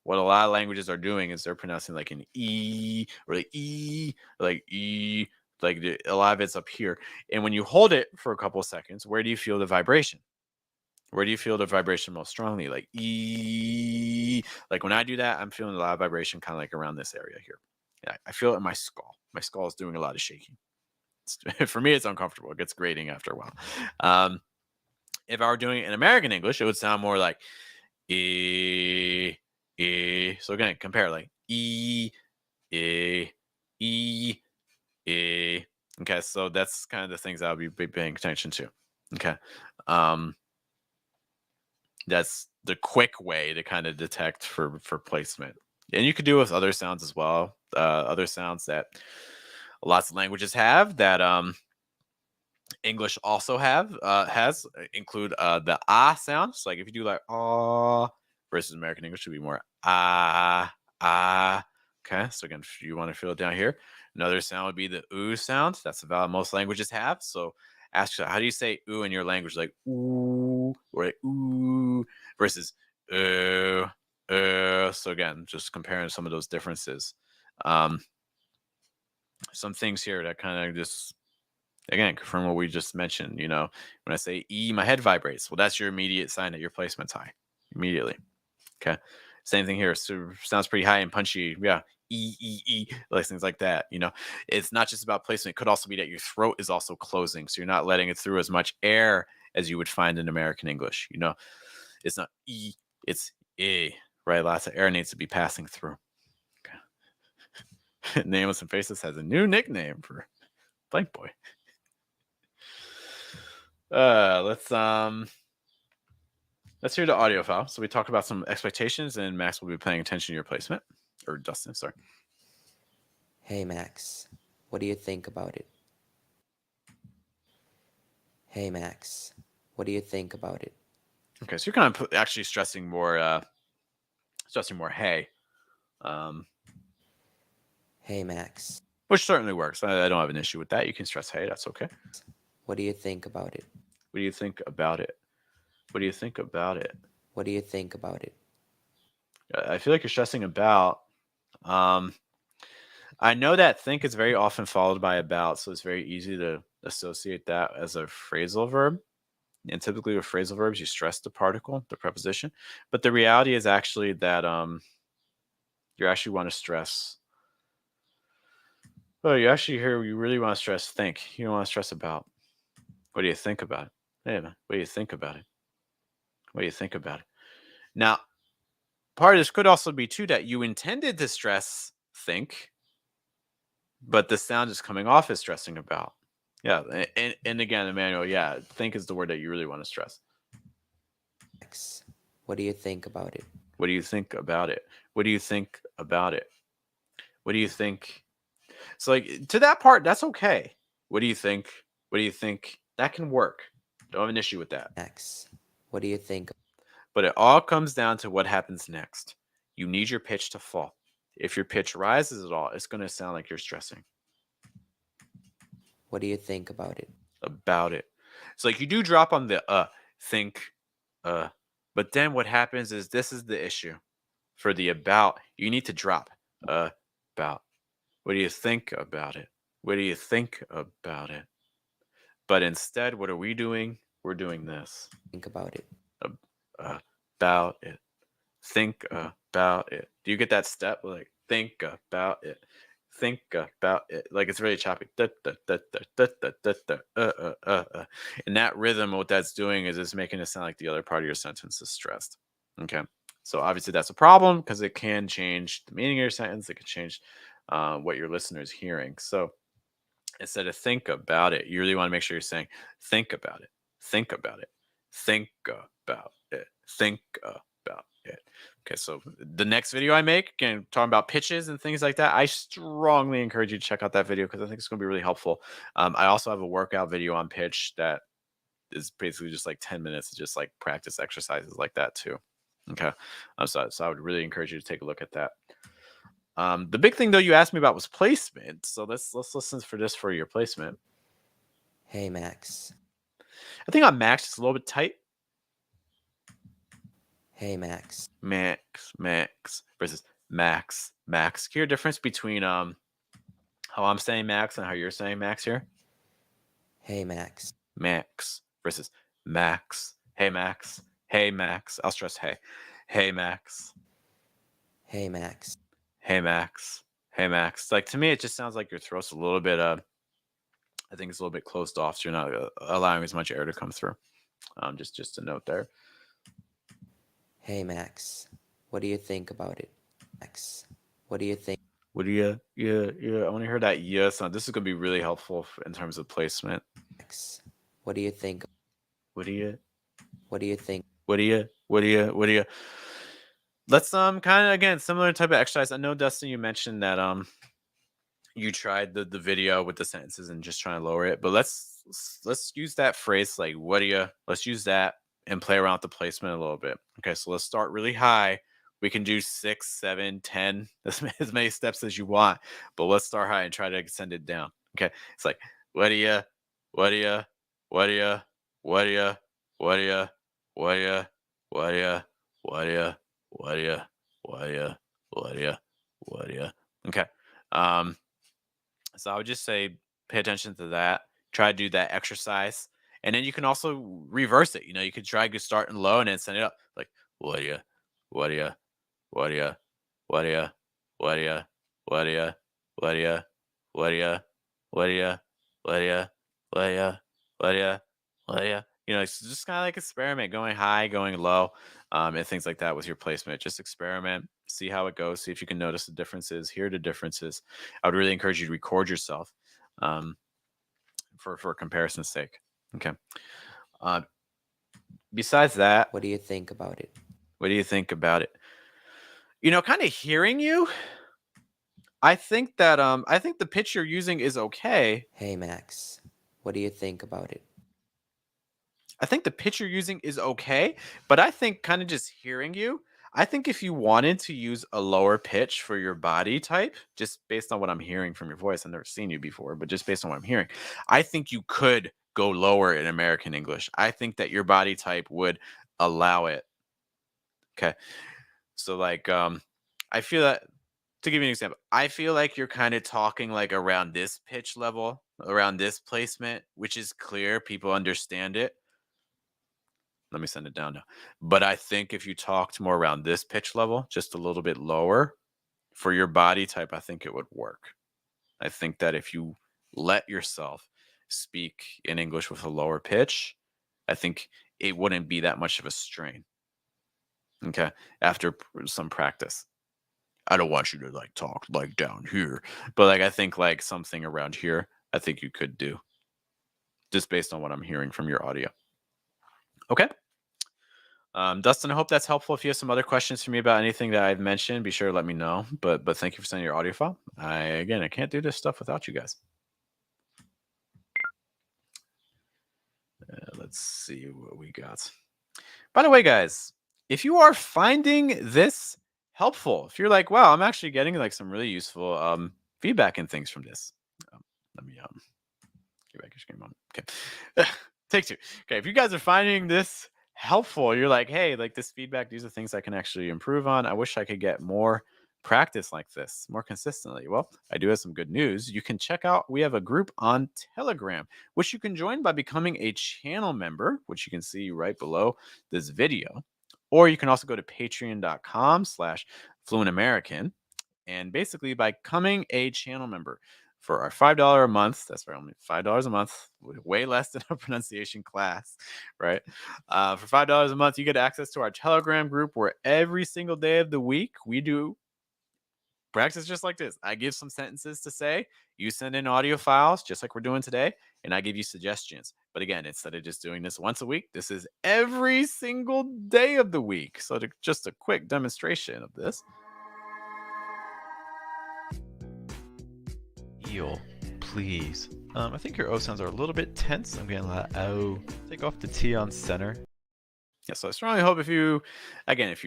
What a lot of languages are doing is they're pronouncing like an E or like E, like E, like a lot of it's up here. And when you hold it for a couple of seconds, where do you feel the vibration? Where do you feel the vibration most strongly? Like E. Like when I do that, I'm feeling a lot of vibration kind of like around this area here. Yeah, I feel it in my skull. My skull is doing a lot of shaking. For me, it's uncomfortable. It gets grating after a while. If I were doing it in American English, it would sound more like E. E. So again, compare like E. E. E. E. Okay, so that's kind of the things I would be paying attention to. Okay. That's the quick way to kind of detect for placement. And you could do it with other sounds as well. Other sounds that lots of languages have that English also has include the ah sound. So like if you do like ah versus American English would be more ah. Okay, so again, if you want to feel it down here, another sound would be the oo sound. That's the vowel most languages have. So ask yourself, how do you say oo in your language? Like ooh or like ooh versus so again, just comparing some of those differences. Some things here that kind of just again confirm what we just mentioned. You know, when I say E, my head vibrates. Well, that's your immediate sign that your placement's high immediately. Okay. Same thing here. So sounds pretty high and punchy. Yeah. E, like things like that. You know, it's not just about placement. It could also be that your throat is also closing. So you're not letting it through as much air as you would find in American English. You know, it's not E, it's E, right? Lots of air needs to be passing through. Okay. Nameless and Faceless has a new nickname for Blank Boy. Let's hear the audio file. So we talk about some expectations, and Max will be paying attention to your placement. Or Dustin, sorry. Hey Max, what do you think about it? Hey Max, what do you think about it? Okay, so you're kind of actually stressing more hey. Hey, Max. which certainly works. I don't have an issue with that. You can stress hey, that's okay. What do you think about it? What do you think about it? What do you think about it? What do you think about it? I feel like you're stressing about. I know that think is very often followed by about, so it's very easy to associate that as a phrasal verb. And typically with phrasal verbs, you stress the particle, the preposition. But the reality is actually that you actually want to stress. Oh, you actually here you really want to stress think. You don't want to stress about. What do you think about it? Hey man, what do you think about it? What do you think about it? Now, part of this could also be too that you intended to stress think, but the sound is coming off as stressing about. Yeah, and again, Emmanuel, yeah, think is the word that you really want to stress. Max, what do you think about it? What do you think about it? What do you think about it? What do you think? So, like, to that part, that's okay. What do you think? What do you think? That can work. Don't have an issue with that. Max, what do you think? But it all comes down to what happens next. You need your pitch to fall. If your pitch rises at all, it's going to sound like you're stressing. What do you think about it? About it. It's like you do drop on the think, but then what happens is this is the issue. For the about, you need to drop about. What do you think about it? What do you think about it? But instead, what are we doing? We're doing this. Think about it. About it. Think about it. Do you get that step? Like, think about it. Think about it. Like, it's really choppy. And that rhythm, what that's doing is it's making it sound like the other part of your sentence is stressed. Okay. So obviously that's a problem because it can change the meaning of your sentence. It can change what your listener is hearing. So instead of think about it, you really want to make sure you're saying think about it, think about it, think about it, think about it. Okay, so the next video I make, again, talking about pitches and things like that, I strongly encourage you to check out that video because I think it's going to be really helpful. I also have a workout video on pitch that is basically just like 10 minutes of just like practice exercises like that too. Okay, so I would really encourage you to take a look at that. The big thing though you asked me about was placement. So let's listen for this for your placement. Hey, Max. I think on Max it's a little bit tight. Hey, Max. Max versus Max. Can you hear a difference between how I'm saying Max and how you're saying Max here? Hey, Max. Max versus Max. Hey, Max. Hey, Max. I'll stress hey. Hey, Max. Hey, Max. Hey, Max. Hey, Max. Like, to me, it just sounds like your throat's a little bit, I think it's a little bit closed off, so you're not allowing as much air to come through. Just a note there. Hey, Max. What do you think about it? Max, what do you think? What do you, yeah. I want to hear that yeah sound. This is going to be really helpful in terms of placement. Max, what do you think? What do you think? What do you? Let's kind of again similar type of exercise. I know Dustin, you mentioned that you tried the video with the sentences and just trying to lower it, but let's use that phrase like what do you? Let's use that and play around with the placement a little bit. Okay, so let's start really high. We can do 6, 7, 10, as many steps as you want, but let's start high and try to send it down. Okay, it's like what do you? What do you? What do you? What do you? What do you? What do you? What do you? What do you? What do you? What do you? What do you? What do you? Okay. So I would just say pay attention to that. Try to do that exercise. And then you can also reverse it. You know, you could try to start in low and then send it up. Like, what do you? What do you? What do you? What do you? What do you? What do you? What do you? What do you? What do you? What do you? What do you? What do you? What do you? You know, it's just kind of like experiment, going high, going low, and things like that with your placement. Just experiment, see how it goes, see if you can notice the differences, hear the differences. I would really encourage you to record yourself for comparison's sake. Okay. Besides that, What do you think about it? what do you think about it? You know, kind of hearing you, I think that I think the pitch you're using is okay. Hey, Max. What do you think about it? I think the pitch you're using is okay, but I think kind of just hearing you, I think if you wanted to use a lower pitch for your body type, just based on what I'm hearing from your voice, I've never seen you before, but just based on what I'm hearing, I think you could go lower in American English. I think that your body type would allow it. Okay. So like I feel that, to give you an example, I feel like you're kind of talking like around this pitch level, around this placement, which is clear, people understand it. Let me send it down now. But I think if you talked more around this pitch level, just a little bit lower for your body type, I think it would work. I think that if you let yourself speak in English with a lower pitch, I think it wouldn't be that much of a strain. Okay. After some practice. I don't want you to like talk like down here, but like I think like something around here, I think you could do just based on what I'm hearing from your audio. Okay. Dustin, I hope that's helpful. If you have some other questions for me about anything that I've mentioned, be sure to let me know. But thank you for sending your audio file. I can't do this stuff without you guys. Let's see what we got. By the way, guys, if you are finding this helpful, if you're like, wow, I'm actually getting like some really useful feedback and things from this. Let me get back your screen on. Okay. Take two. Okay, if you guys are finding this helpful, you're like, hey, like this feedback, these are things I can actually improve on. I wish I could get more practice like this more consistently. Well, I do have some good news. You can check out, we have a group on Telegram, which you can join by becoming a channel member, which you can see right below this video. Or you can also go to patreon.com/fluentamerican. And basically by becoming a channel member for our $5 a month, that's right, only $5 a month, way less than a pronunciation class, right? For $5 a month, you get access to our Telegram group where every single day of the week we do practice just like this. I give some sentences to say, you send in audio files just like we're doing today, and I give you suggestions. But again, instead of just doing this once a week, this is every single day of the week. So just a quick demonstration of this. Eel, please. I think your O sounds are a little bit tense. I'm getting a lot of O. Take off the T on center. Yeah, so I strongly hope if you're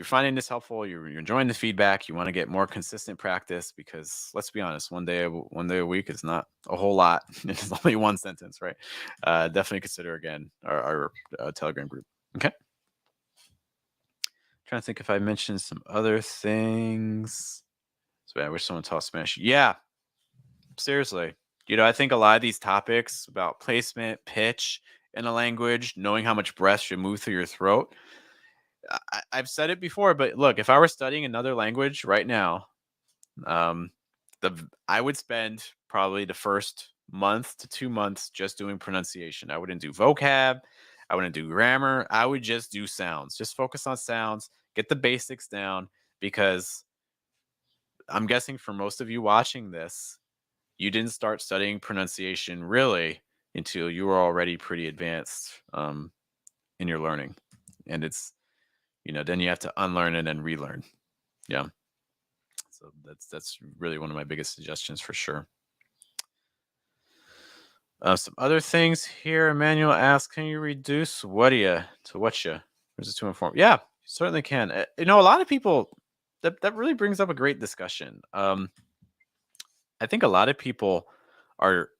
finding this helpful, you're enjoying the feedback, you want to get more consistent practice, because let's be honest, one day a week is not a whole lot. It's only one sentence, right? Definitely consider again our Telegram group. Okay. Trying to think if I mentioned some other things. So I wish someone taught Spanish. Yeah, seriously. I think a lot of these topics about placement, pitch in a language, knowing how much breath should move through your throat. I've said it before, but look, if I were studying another language right now, I would spend probably the first month to 2 months just doing pronunciation. I wouldn't do vocab. I wouldn't do grammar. I would just do sounds. Just focus on sounds, get the basics down, because I'm guessing for most of you watching this, you didn't start studying pronunciation really until you were already pretty advanced in your learning. And it's, then you have to unlearn and then relearn. Yeah. So that's really one of my biggest suggestions for sure. Some other things here. Emmanuel asks, can you reduce whatya to whatya? Or is it too informal? Yeah, you certainly can. A lot of people, that really brings up a great discussion. I think a lot of people are,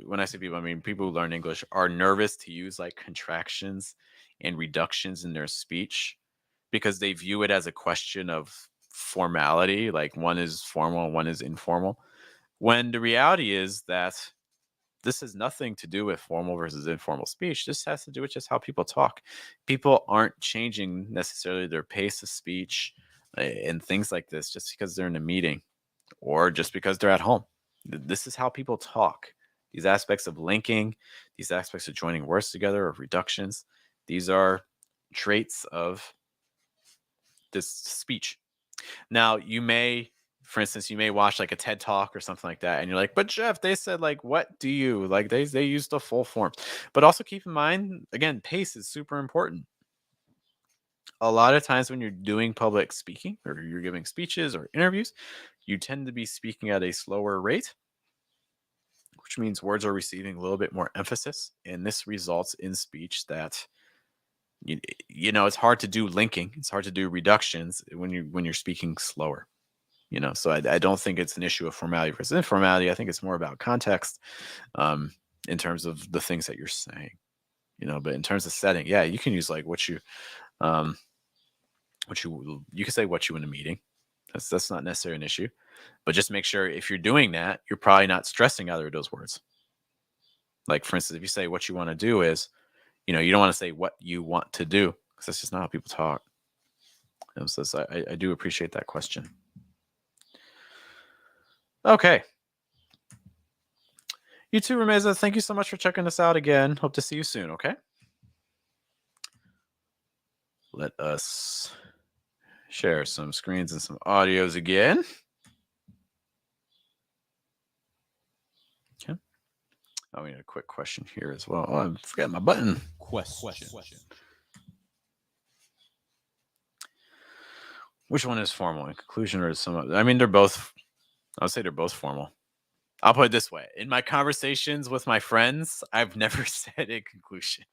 when I say people, I mean people who learn English, are nervous to use like contractions and reductions in their speech because they view it as a question of formality, like one is formal and one is informal, when the reality is that this has nothing to do with formal versus informal speech. This has to do with just how people talk. People aren't changing necessarily their pace of speech and things like this just because they're in a meeting or just because they're at home. This is how people talk. These aspects of linking, these aspects of joining words together, of reductions, these are traits of this speech. Now, for instance, you may watch like a TED Talk or something like that, and you're like, but Jeff, they said like, what do you like? They used the full form. But also keep in mind, again, pace is super important. A lot of times when you're doing public speaking or you're giving speeches or interviews, you tend to be speaking at a slower rate, which means words are receiving a little bit more emphasis. And this results in speech that it's hard to do linking. It's hard to do reductions when you're speaking slower. So I don't think it's an issue of formality versus informality. I think it's more about context, in terms of the things that you're saying. But in terms of setting, yeah, you can use like you can say what you in a meeting. That's not necessarily an issue, but just make sure if you're doing that, you're probably not stressing either of those words. Like, for instance, if you say what you want to do is, you don't want to say what you want to do, because that's just not how people talk. So I do appreciate that question. Okay. You too, Rameza. Thank you so much for checking us out again. Hope to see you soon, okay? Let us share some screens and some audios again. Okay. Oh, we need a quick question here as well. Oh, I forgot my button. Question. Which one is formal? In conclusion or some? I mean, they're both. I would say they're both formal. I'll put it this way. In my conversations with my friends, I've never said in conclusion.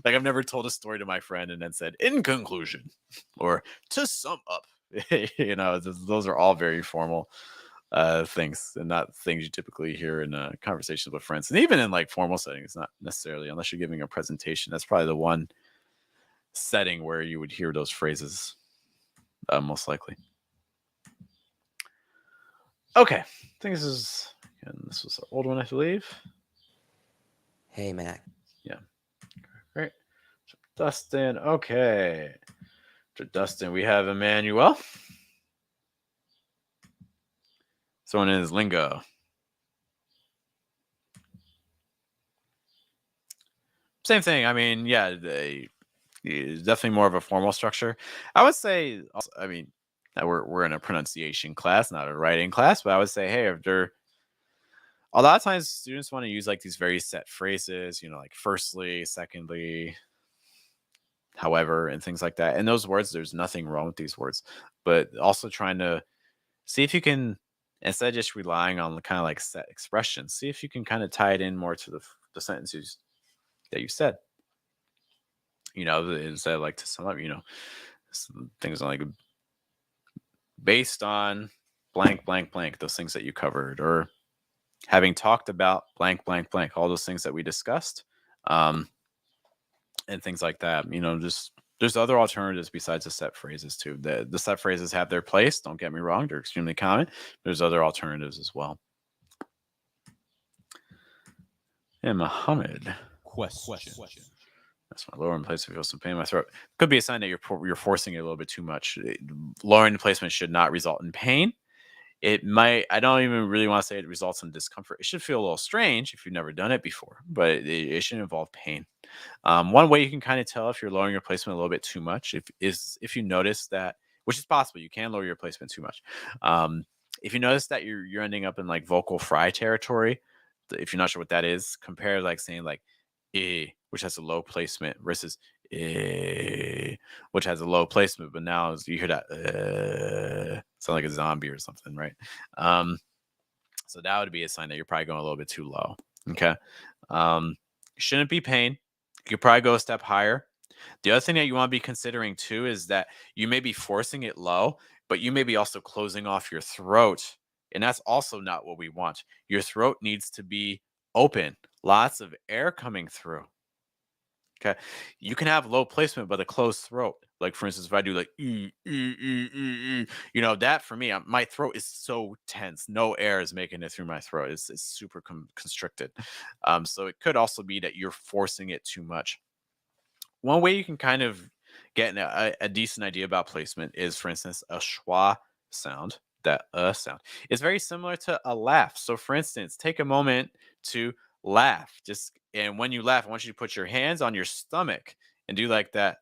Like, I've never told a story to my friend and then said, in conclusion, or to sum up. Those are all very formal things, and not things you typically hear in conversations with friends. And even in like formal settings, not necessarily, unless you're giving a presentation. That's probably the one setting where you would hear those phrases most likely. Okay. I think this was an old one, I believe. Hey, Mac. Yeah. Great. Dustin. Okay. After Dustin, we have Emmanuel. Someone is Lingo. Same thing. I mean, yeah, it's definitely more of a formal structure. I would say, also, I mean, we're in a pronunciation class, not a writing class, but I would say, hey, a lot of times students want to use like these very set phrases, like firstly, secondly, however, and things like that. And those words, there's nothing wrong with these words, but also trying to see if you can, instead of just relying on the kind of like set expressions, see if you can kind of tie it in more to the sentences that you said. Instead of like to sum up, things like based on blank, blank, blank, those things that you covered, or having talked about blank, blank, blank, all those things that we discussed, and things like that. Just there's other alternatives besides the set phrases too. The set phrases have their place. Don't get me wrong; they're extremely common. There's other alternatives as well. And Muhammad. Question. That's my lowering placement. Feel some pain in my throat. Could be a sign that you're forcing it a little bit too much. Lowering the placement should not result in pain. It might. I don't even really want to say it results in discomfort. It should feel a little strange if you've never done it before, but it shouldn't involve pain. One way you can kind of tell if you're lowering your placement a little bit too much, if you notice that, which is possible, you can lower your placement too much. If you notice that you're ending up in like vocal fry territory, if you're not sure what that is, compare like saying like which has a low placement, versus which has a low placement, but now you hear that sound like a zombie or something, right? So that would be a sign that you're probably going a little bit too low. Okay. Shouldn't be pain. You could probably go a step higher. The other thing that you want to be considering too is that you may be forcing it low, but you may be also closing off your throat. And that's also not what we want. Your throat needs to be open, lots of air coming through. Okay. You can have low placement, but a closed throat. Like, for instance, if I do like, that for me, my throat is so tense. No air is making it through my throat. It's super constricted. So it could also be that you're forcing it too much. One way you can kind of get a decent idea about placement is, for instance, a schwa sound. That sound is very similar to a laugh. So, for instance, take a moment to laugh. And when you laugh, I want you to put your hands on your stomach and do like that.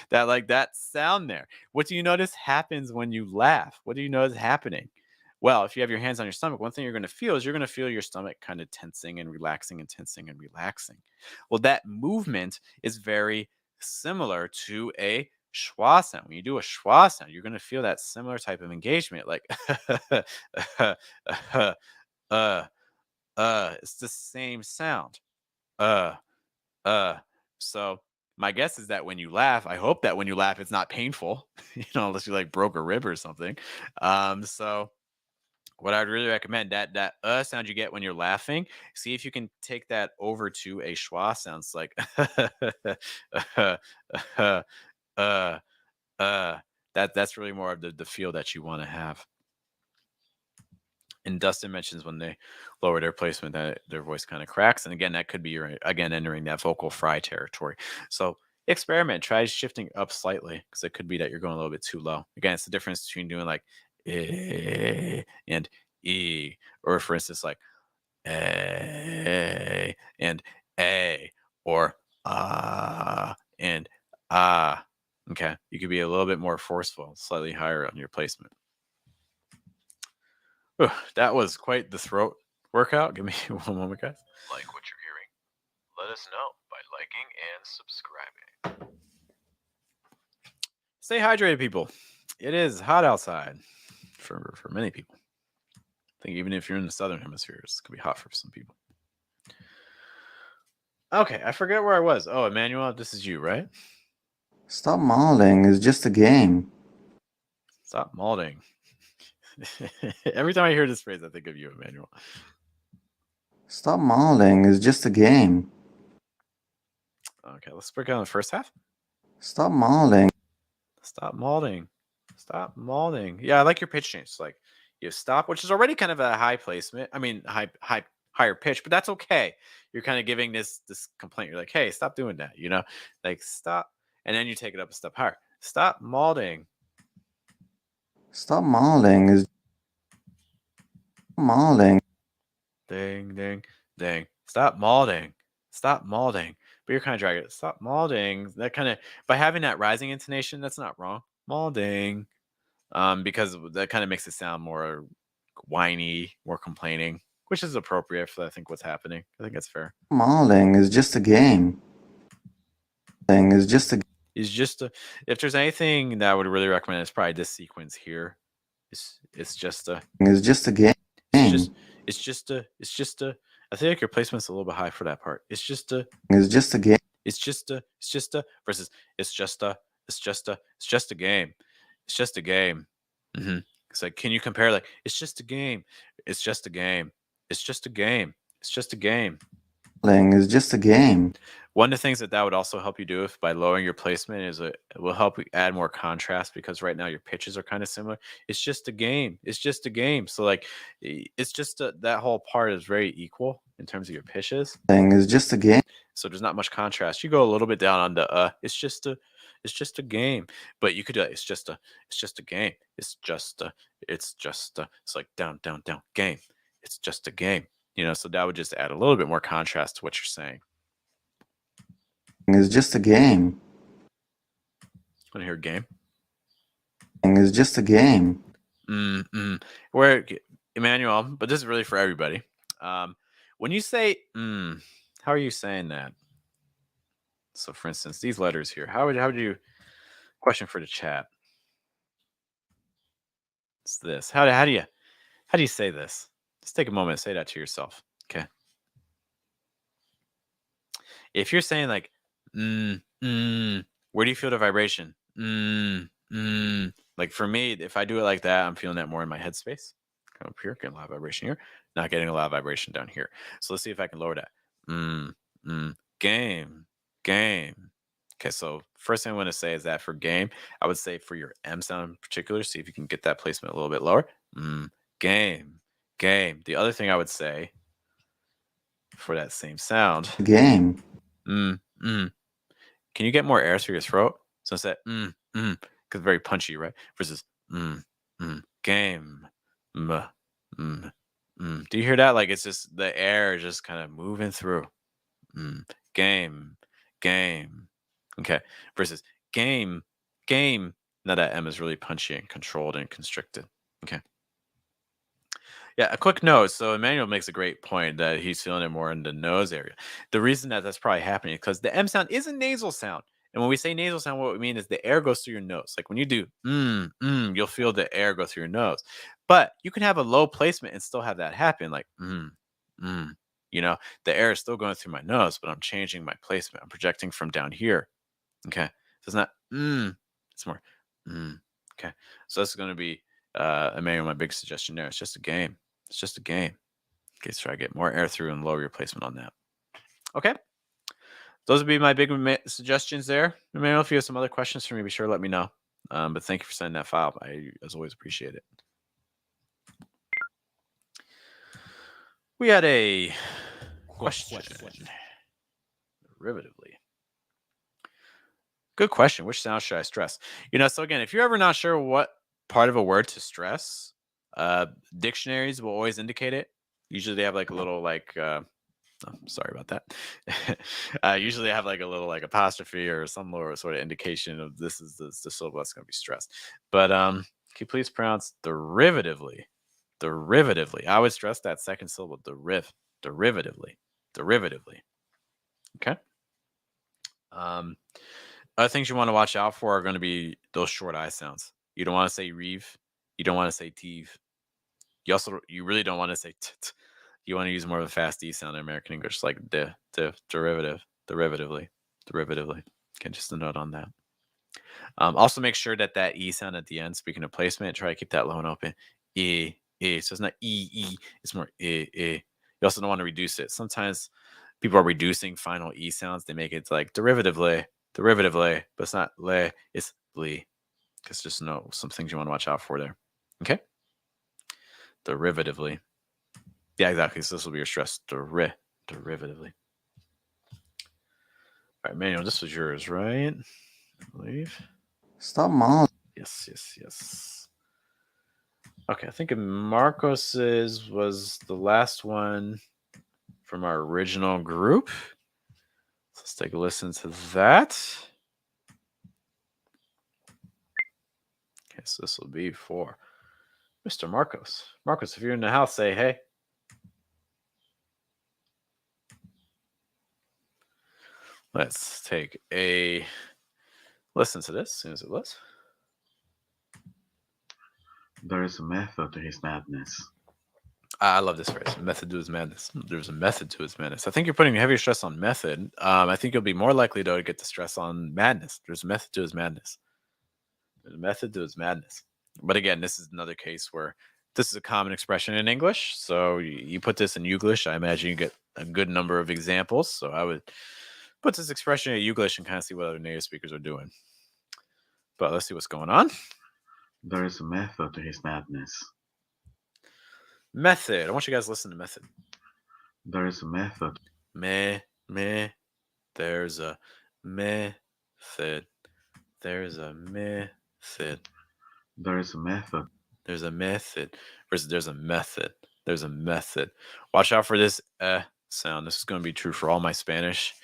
that sound there. What do you notice happens when you laugh? What do you notice happening? Well, if you have your hands on your stomach, one thing you're going to feel is you're going to feel your stomach kind of tensing and relaxing and tensing and relaxing. Well, that movement is very similar to a schwa sound. When you do a schwa sound, you're going to feel that similar type of engagement, like it's the same sound. So my guess is that when you laugh, I hope that when you laugh, it's not painful, unless you like broke a rib or something. So what I'd really recommend that sound you get when you're laughing, see if you can take that over to a schwa sound. It's like that's really more of the feel that you want to have. And Dustin mentions when they lower their placement that their voice kind of cracks. And again, that could be your entering that vocal fry territory. So experiment, try shifting up slightly because it could be that you're going a little bit too low. Again, it's the difference between doing like and e, or for instance, like a and a, or and ah. Okay, you could be a little bit more forceful, slightly higher on your placement. Whew, that was quite the throat workout. Give me one moment, guys. Like what you're hearing, let us know by liking and subscribing. Stay hydrated, people. It is hot outside for many people. I think even if you're in the southern hemisphere, it's gonna be hot for some people. Okay, I forget where I was. Oh, Emmanuel, this is you, right? Stop modeling. It's just a game. Stop molding. Every time I hear this phrase, I think of you, Emmanuel. Stop modeling. It's just a game. Okay, let's break down the first half. Stop modeling. Stop molding. Stop molding. Yeah, I like your pitch change. It's like you stop, which is already kind of a high placement. I mean, higher pitch, but that's okay. You're kind of giving this complaint. You're like, hey, stop doing that. Like stop, and then you take it up a step higher. Stop molding. Stop modeling. Is modeling. Ding, ding, ding. Stop molding. Stop molding. But you're kind of dragging it. Stop molding. That kind of, by having that rising intonation, that's not wrong. Molding. Because that kind of makes it sound more whiny, more complaining, which is appropriate for I think what's happening. I think that's fair. Modeling is just a game. Thing is just a. Is just a, if there's anything that I would really recommend, it's probably this sequence here. It's just a. Is just a game. It's just a. I think your placement's a little bit high for that part. It's just a. Is just a game. It's just a versus it's just a game. It's just a game. Mm-hmm. It's like, can you compare like it's just a game? It's just a game. It's just a game. It's just a game. Is just a game. One of the things that would also help you do if by lowering your placement is it will help you add more contrast because right now your pitches are kind of similar. It's just a game. It's just a game. So like it's just that whole part is very equal in terms of your pitches. Is just a game. So there's not much contrast. You go a little bit down on the it's just a game. But you could do it's just a game. It's like down game. It's just a game. So that would just add a little bit more contrast to what you're saying. Is just a game. Want to hear game? Is just a game. Where Emmanuel, but this is really for everybody. When you say how are you saying that? So for instance, these letters here, how would you question for the chat? It's this. How do you say this? Just take a moment and say that to yourself. Okay. If you're saying like where do you feel the vibration? Like for me, if I do it like that, I'm feeling that more in my headspace. Come up here, getting a lot of vibration here, not getting a lot of vibration down here. So let's see if I can lower that. Game. Okay, so first thing I want to say is that for game, I would say for your M sound in particular, see if you can get that placement a little bit lower. Game. The other thing I would say for that same sound. Game. Can you get more air through your throat? So instead, because it's very punchy, right? Versus game. Do you hear that? Like it's just the air is just kind of moving through. Game. Okay. Versus game. Now that M is really punchy and controlled and constricted. Okay. Yeah, a quick note. So Emmanuel makes a great point that he's feeling it more in the nose area. The reason that that's probably happening is because the M sound is a nasal sound. And when we say nasal sound, what we mean is the air goes through your nose. Like when you do you'll feel the air go through your nose. But you can have a low placement and still have that happen. Like You know, the air is still going through my nose, but I'm changing my placement. I'm projecting from down here. Okay. So it's not it's more okay. So that's going to be Emmanuel, my big suggestion there. It's just a game. It's just a game. Okay, so try to get more air through and lower your placement on that. Okay. Those would be my big suggestions there. Emmanuel, if you have some other questions for me, be sure to let me know. But thank you for sending that file. I, as always, appreciate it. We had a question. Derivatively. Good question. Which sound should I stress? You know, so again, if you're ever not sure what part of a word to stress, dictionaries will always indicate it. Usually they have like a little like sorry about that. Usually they have like a little like apostrophe or some lower sort of indication of this is the syllable that's going to be stressed. But can you please pronounce derivatively? Derivatively. I would stress that second syllable, derivatively. Derivatively. Okay. Other things you want to watch out for are going to be those short I sounds. You don't want to say reeve. You don't want to say teeve. You really don't want to say t. You want to use more of a fast E sound in American English, like derivatively. Okay, just a note on that. Also make sure that E sound at the end, speaking of placement, try to keep that low and open. E. So it's not E. It's more E. You also don't want to reduce it. Sometimes people are reducing final E sounds. They make it like derivatively, but it's not le, it's lee. Because just know some things you want to watch out for there. Okay? Derivatively. Yeah, exactly. So this will be your stress. Derivatively. All right, Manuel, this was yours, right? I believe. Stop mom. Yes. Okay, I think Marcos's was the last one from our original group. So let's take a listen to that. Okay, so this will be for Mr. Marcos. Marcos, if you're in the house, say hey. Let's take a listen to this as soon as it was. There is a method to his madness. I love this phrase. Method to his madness. There's a method to his madness. I think you're putting heavier stress on method. I think you'll be more likely, though, to get the stress on madness. There's a method to his madness. There's a method to his madness. But again, this is another case where this is a common expression in English. So you put this in Youglish, I imagine you get a good number of examples. So I would put this expression in Youglish and kind of see what other native speakers are doing. But let's see what's going on. There is a method to his madness. Method. I want you guys to listen to method. There is a method. There's a method. There's a method. There is a method. There's a method. Versus there's a method. There's a method. Watch out for this sound. This is going to be true for all my Spanish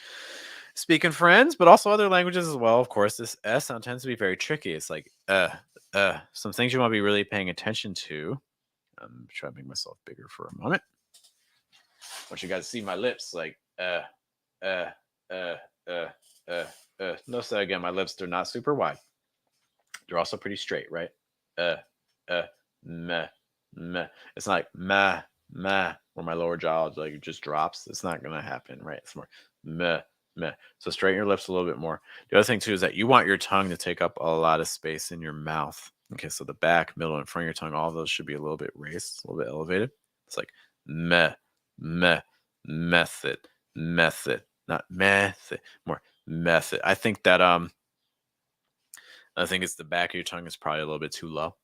speaking friends, but also other languages as well. Of course, this sound tends to be very tricky. It's like some things you want to be really paying attention to. I'm trying to make myself bigger for a moment. I want you guys to see my lips like Notice that again, my lips, they're not super wide. They're also pretty straight, right? Meh. It's not like meh, where my lower jaw like just drops. It's not gonna happen, right? It's more meh. So straighten your lips a little bit more. The other thing too is that you want your tongue to take up a lot of space in your mouth. Okay, so the back, middle, and front of your tongue, all of those should be a little bit raised, a little bit elevated. It's like method, not method, more method. I think that it's the back of your tongue is probably a little bit too low.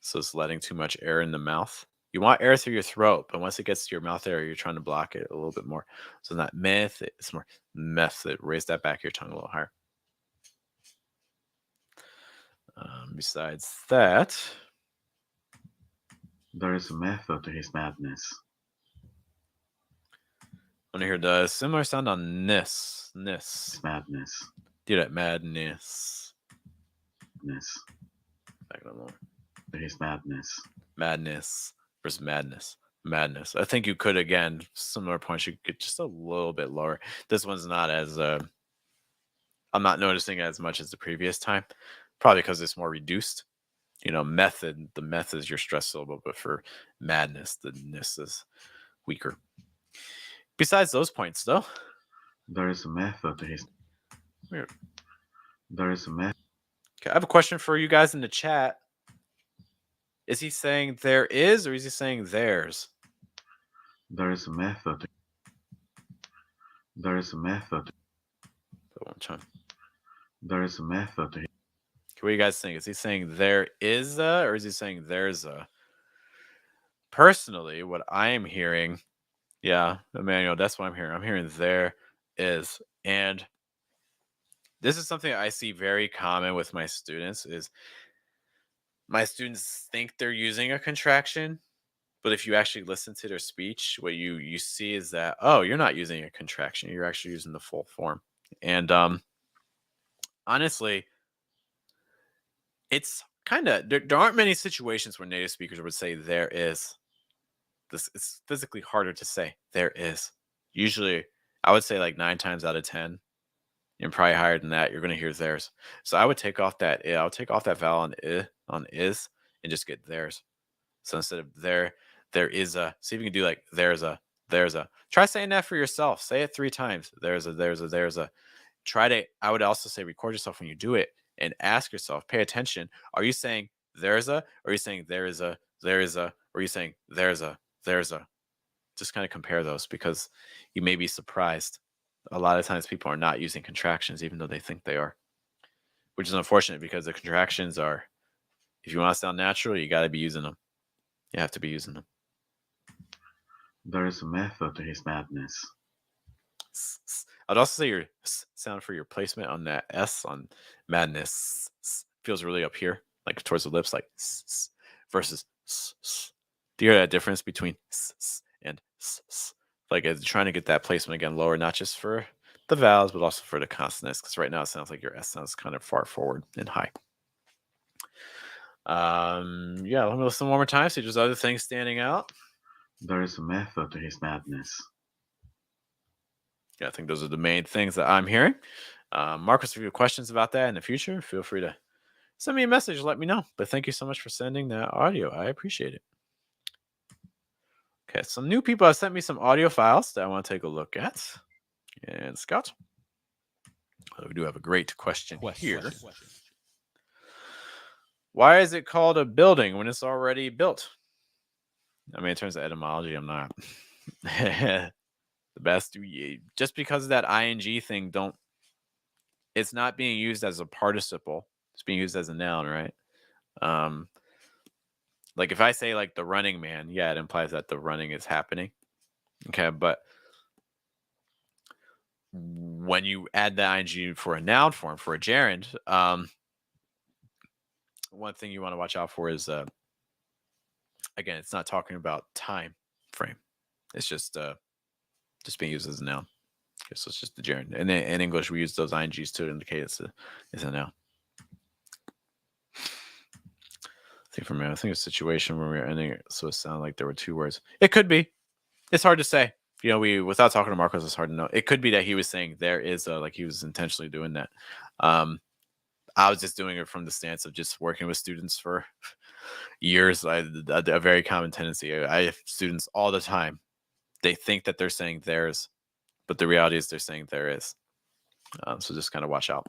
So it's letting too much air in the mouth. You want air through your throat, but once it gets to your mouth area, you're trying to block it a little bit more. So not method, it's more method. Raise that back of your tongue a little higher. Besides that, there is a method to his madness. I want to hear the similar sound on this. Madness. Do that madness. Back a little. To his madness. Madness versus madness. I think you could, again, similar points, you could get just a little bit lower. This one's not as I'm not noticing as much as the previous time, probably because it's more reduced. You know, method, the method is your stress syllable, but for madness, the ness is weaker. Besides those points, though. There is a method to his. Weird. There is a method. Okay, I have a question for you guys in the chat. Is he saying there is, or is he saying theirs? There is a method. There is a method. One time. There is a method to. Okay, what do you guys think? Is he saying there is a, or is he saying there's a? Personally, what I am hearing, yeah, Emmanuel, that's what I'm hearing. I'm hearing there is. And this is something I see very common with my students is my students think they're using a contraction, but if you actually listen to their speech, what you see is that, oh, you're not using a contraction. You're actually using the full form. And honestly, it's kind of, there aren't many situations where native speakers would say there is. This it's physically harder to say there is. Usually, I would say like 9 times out of 10, and probably higher than that, you're going to hear theirs. So I would take off that I. I'll take off that vowel on is and just get theirs. So instead of there is a. See if you can do like there's a. Try saying that for yourself. Say it 3 times. There's a. Try to. I would also say record yourself when you do it and ask yourself. Pay attention. Are you saying there's a? Or are you saying there is a? Or are you saying there's a? Just kind of compare those because you may be surprised. A lot of times people are not using contractions even though they think they are, which is unfortunate because the contractions are, if you want to sound natural, you got to be using them. You have to be using them. There is a method to his madness. I'd also say your sound for your placement on that S on madness feels really up here, like towards the lips, like versus. Do you hear that difference between and like it's trying to get that placement again lower, not just for the vowels, but also for the consonants? Because right now it sounds like your S sounds kind of far forward and high. Yeah, let me listen one more time. See if there's other things standing out. There is a method to his madness. Yeah, I think those are the main things that I'm hearing. Marcus, if you have questions about that in the future, feel free to send me a message. Let me know. But thank you so much for sending that audio. I appreciate it. Okay, some new people have sent me some audio files that I want to take a look at. And Scott, we do have a great question here. Why is it called a building when it's already built? I mean, in terms of etymology, I'm not the best. Just because of that ing thing, it's not being used as a participle. It's being used as a noun, right? Like if I say like the running man, yeah, it implies that the running is happening. Okay, but when you add the ing for a noun form, for a gerund, one thing you want to watch out for is, again, it's not talking about time frame. It's just being used as a noun. Okay, so it's just the gerund. And in English, we use those ings to indicate it's a noun. I think it's a situation where we're ending it so it sounded like there were 2 words. It could be. It's hard to say. You know, without talking to Marcos, it's hard to know. It could be that he was saying there is like he was intentionally doing that. I was just doing it from the stance of just working with students for years. A very common tendency. I have students all the time. They think that they're saying theirs, but the reality is they're saying there is. So just kind of watch out.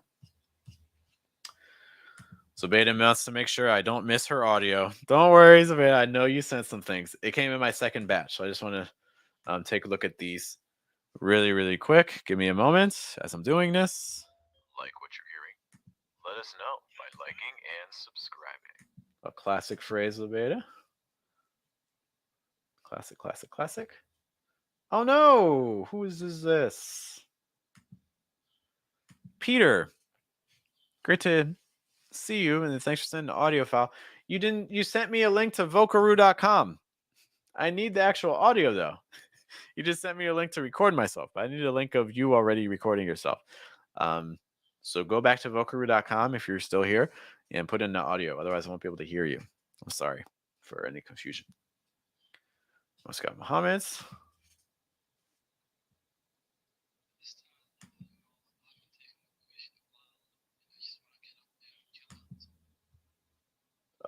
So Beta wants to make sure I don't miss her audio. Don't worry, Zabeda. I know you sent some things. It came in my second batch, so I just want to take a look at these really, really quick. Give me a moment as I'm doing this. Like what you're hearing. Let us know by liking and subscribing. A classic phrase, Zabeda. Classic, classic, classic. Oh no! Whose is this? Peter. Great to see you, and thanks for sending the audio file. You sent me a link to vocab.com. I need the actual audio though. You just sent me a link to record myself. I need a link of you already recording yourself. So go back to vocab.com if you're still here and put in the audio. Otherwise, I won't be able to hear you. I'm sorry for any confusion. Scott Mohammed.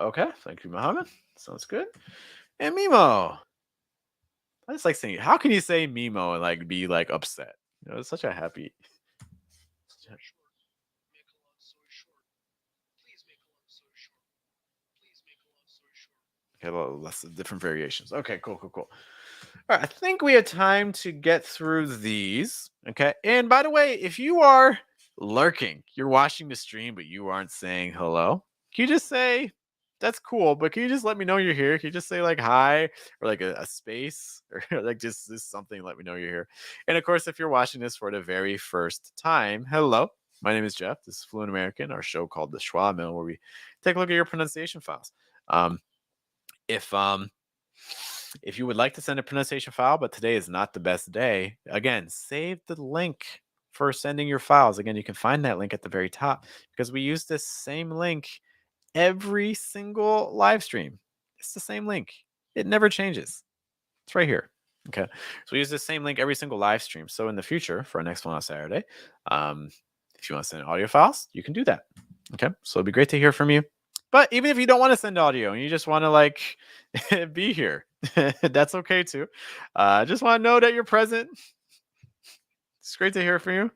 Okay, thank you, Mohammed. Sounds good. And Mimo. I just like saying, how can you say Mimo and like be like upset? You know, it's such a happy. Okay, well, lots of different variations. Okay, cool. All right, I think we have time to get through these. Okay, and by the way, if you are lurking, you're watching the stream, but you aren't saying hello, can you just say, that's cool, but can you just let me know you're here? Can you just say like hi or like a space or like just something, let me know you're here. And of course, if you're watching this for the very first time, hello. My name is Jeff. This is Fluent American, our show called The Schwa Mill, where we take a look at your pronunciation files. If you would like to send a pronunciation file, but today is not the best day, again, save the link for sending your files. Again, you can find that link at the very top because we use this same link every single live stream. It's the same link. It never changes. It's right here. Okay. So we use the same link every single live stream. So in the future, for our next one on Saturday, if you want to send audio files, you can do that. Okay. So it'd be great to hear from you. But even if you don't want to send audio and you just want to like be here, that's okay too. I just want to know that you're present. It's great to hear from you.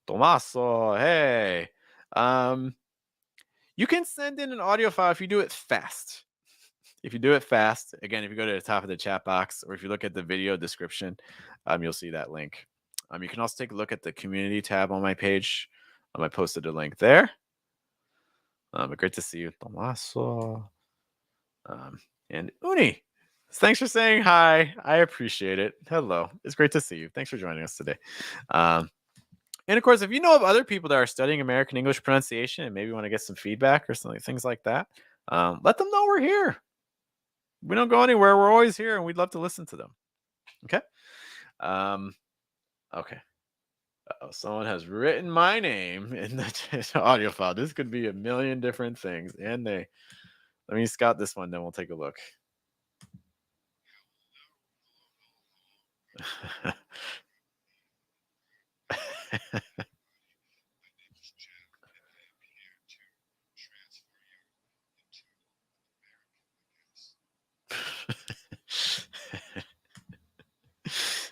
Tomaso, hey. You can send in an audio file if you do it fast. If you do it fast, again, if you go to the top of the chat box or if you look at the video description, you'll see that link. You can also take a look at the community tab on my page. I posted a link there. But great to see you, Tomaso. And Uni, thanks for saying hi. I appreciate it. Hello. It's great to see you. Thanks for joining us today. And of course, if you know of other people that are studying American English pronunciation and maybe want to get some feedback or something, things like that, let them know we're here. We don't go anywhere. We're always here, and we'd love to listen to them. Okay. Okay. Someone has written my name in the audio file. This could be a million different things. And let me scout this one, then we'll take a look.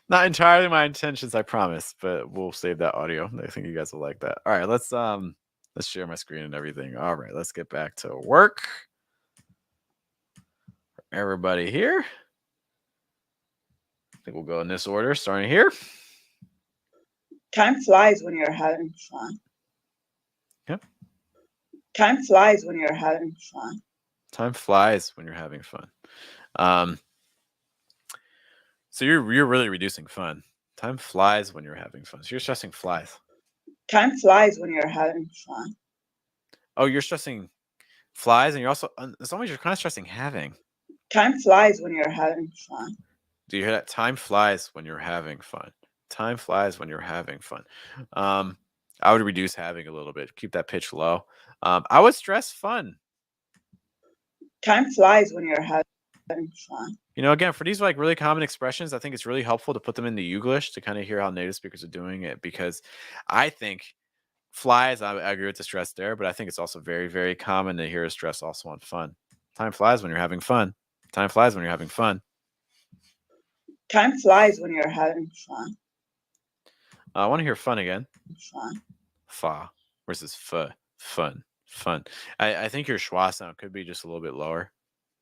Not entirely my intentions, I promise, but we'll save that audio. I think you guys will like that. All right, let's share my screen and everything. All right, let's get back to work. Everybody here. I think we'll go in this order, starting here. Time flies when you're having fun. Yep. Time flies when you're having fun. Time flies when you're having fun. So you're really reducing fun. Time flies when you're having fun. So you're stressing flies. Time flies when you're having fun. Oh, you're stressing flies, and you're also, as long as you're kind of stressing having. Time flies when you're having fun. Do you hear that? Time flies when you're having fun. Time flies when you're having fun. I would reduce having a little bit. Keep that pitch low. I would stress fun. Time flies when you're having fun. You know, again, for these like really common expressions, I think it's really helpful to put them in the Youglish to kind of hear how native speakers are doing it, because I think flies, I agree with the stress there, but I think it's also very, very common to hear a stress also on fun. Time flies when you're having fun. Time flies when you're having fun. Time flies when you're having fun. I want to hear fun again. Fun. Fa versus f. Fun. Fun. I think your schwa sound could be just a little bit lower.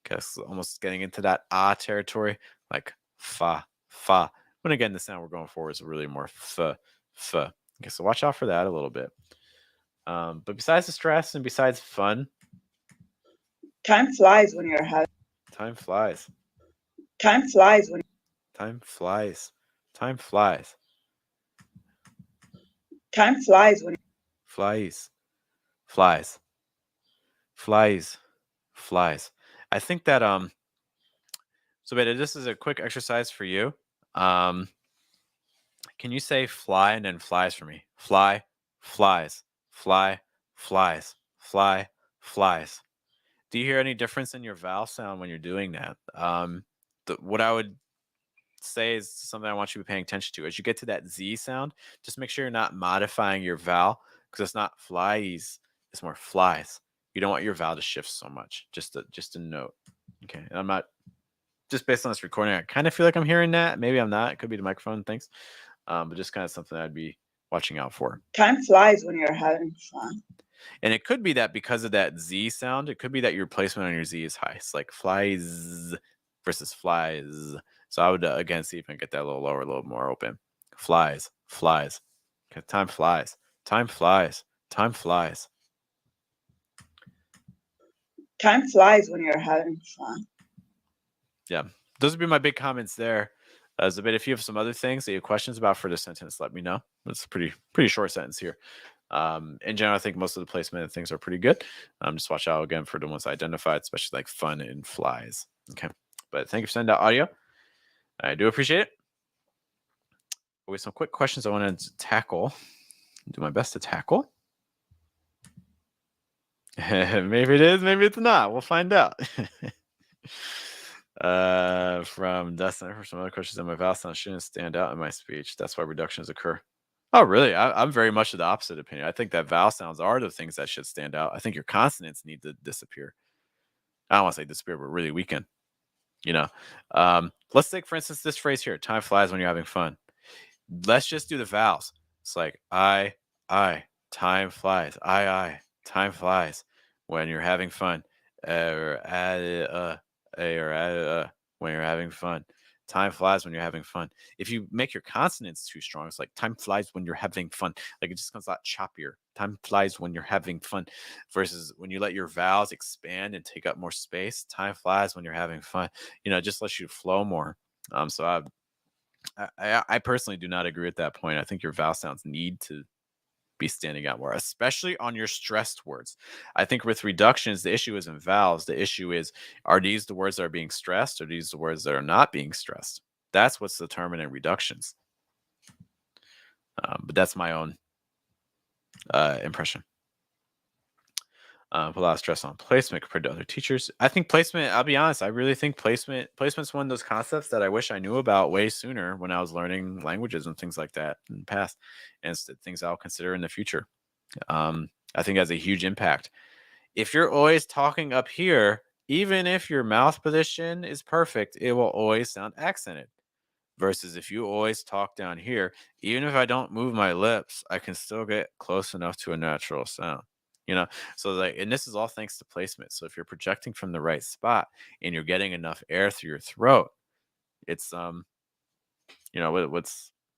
Because almost getting into that ah territory, like fa, fa. When again, the sound we're going for is really more f, f. Okay, so watch out for that a little bit. But besides the stress and besides fun, time flies when you're having. Time flies. Time flies when. Time flies. Time flies. Time flies when. Flies. Flies. Flies. Flies. I think that so Beta, this is a quick exercise for you. Can you say fly and then flies for me? Fly, flies, fly, flies, fly, flies. Do you hear any difference in your vowel sound when you're doing that? What I would say is something I want you to be paying attention to. As you get to that Z sound, just make sure you're not modifying your vowel, because it's not flies, it's more flies. You don't want your vowel to shift so much. Just a note. Okay. And I'm not just based on this recording, I kind of feel like I'm hearing that. Maybe I'm not. It could be the microphone things, but just kind of something I'd be watching out for. Time flies when you're having fun. And it could be that because of that Z sound, it could be that your placement on your Z is high. It's like flies versus flies. So I would, again, see if I can get that a little lower, a little more open. Flies, flies. Okay, time flies. Time flies. Time flies. Time flies when you're having fun. Yeah, those would be my big comments there. Zabit, if you have some other things that you have questions about for the sentence, let me know. It's a pretty short sentence here. In general, I think most of the placement things are pretty good. Just watch out again for the ones identified, especially like fun and flies. Okay, but thank you for sending out audio. I do appreciate it. With some quick questions I wanted to tackle. Do my best to tackle. Maybe it is, maybe it's not. We'll find out. From Dustin, for some other questions on my vowel sound shouldn't stand out in my speech. That's why reductions occur. Oh, really? I'm very much of the opposite opinion. I think that vowel sounds are the things that should stand out. I think your consonants need to disappear. I don't want to say disappear, but really weaken. You know, let's take, for instance, this phrase here: "Time flies when you're having fun." Let's just do the vowels. It's like I, time flies. I, time flies when you're having fun. Or when you're having fun. Time flies when you're having fun. If you make your consonants too strong, it's like time flies when you're having fun. Like it just comes out choppier. Time flies when you're having fun. Versus when you let your vowels expand and take up more space, time flies when you're having fun. You know, it just lets you flow more. So I personally do not agree with that point. I think your vowel sounds need to be standing out more, especially on your stressed words. I think with reductions, the issue isn't vowels. The issue is, are these the words that are being stressed, or are these the words that are not being stressed? That's what's determining reductions. But that's my own impression. Put a lot of stress on placement compared to other teachers. I think placement, I'll be honest, I really think placement's one of those concepts that I wish I knew about way sooner when I was learning languages and things like that in the past, and it's things I'll consider in the future. I think it has a huge impact. If you're always talking up here, even if your mouth position is perfect, it will always sound accented. Versus if you always talk down here, even if I don't move my lips, I can still get close enough to a natural sound. You know, so like, and this is all thanks to placement. So if you're projecting from the right spot and you're getting enough air through your throat, it's you know,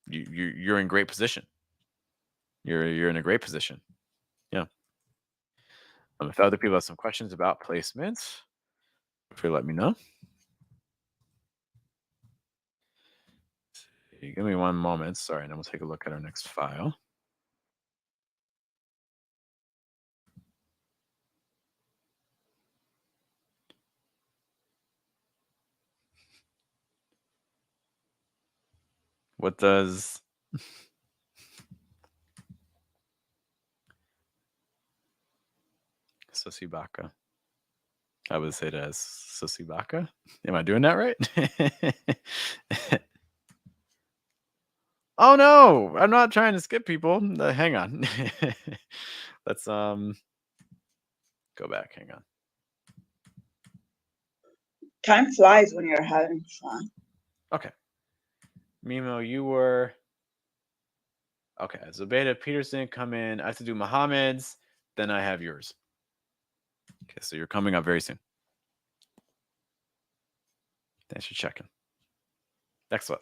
you're in great position. You're in a great position. Yeah. If other people have some questions about placements, if you let me know. Give me one moment. Sorry, and then we'll take a look at our next file. What does Sosibaka? I would say that as Sosibaka. Am I doing that right? Oh no, I'm not trying to skip people. Hang on. Let's go back. Hang on. Time flies when you're having fun. Okay. Mimo, you were okay. So Beta Peterson come in. I have to do Muhammad's, then I have yours. Okay, so you're coming up very soon. Thanks for checking. Excellent.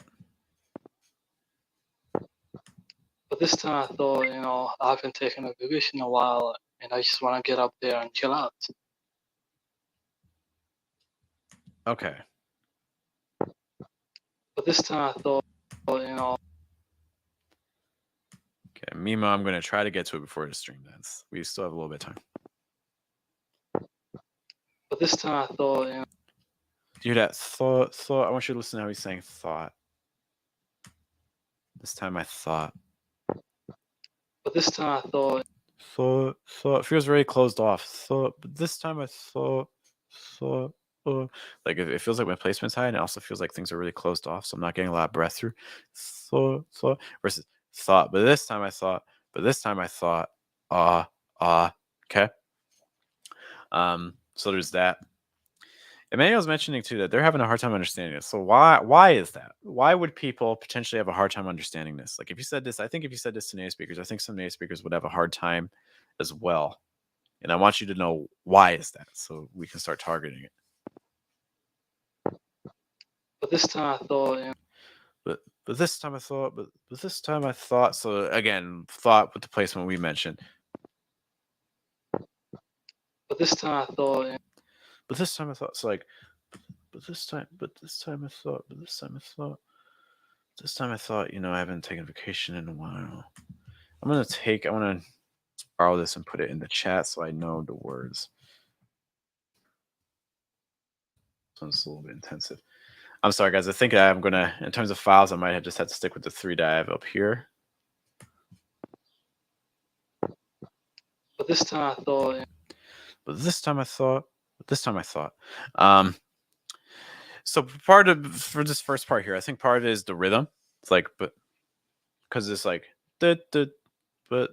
But this time I thought, you know, I haven't taken a vacation in a while and I just want to get up there and chill out. Okay. But this time I thought, you know. Okay, Mimo, I'm going to try to get to it before the stream ends. We still have a little bit of time. But this time I thought, you know. Do that thought. I want you to listen to how he's saying thought. This time I thought. But this time I thought. Thought. It feels very closed off. Thought. But this time I thought. Like it feels like my placement's high, and it also feels like things are really closed off, so I'm not getting a lot of breath through. Thought versus thought. But this time I thought. But this time I thought. Okay. So there's that. Emmanuel's mentioning too that they're having a hard time understanding this. So why is that? Why would people potentially have a hard time understanding this? Like if you said this, I think if you said this to native speakers, I think some native speakers would have a hard time as well. And I want you to know why is that, so we can start targeting it. But this time I thought, But this time I thought, but this time I thought. So again, thought with the placement we mentioned. but this time I thought, But this time I thought. So like, but this time I thought. But this time I thought. This time I thought. You know, I haven't taken vacation in a while. I want to borrow this and put it in the chat so I know the words. This one's a little bit intensive. I'm sorry, guys. I think I'm gonna, in terms of files, I might have just had to stick with the 3 that I have up here. but this time I thought, But this time I thought. But this time I thought. So for this first part here, I think part of it is the rhythm. It's like, but because it's like but but but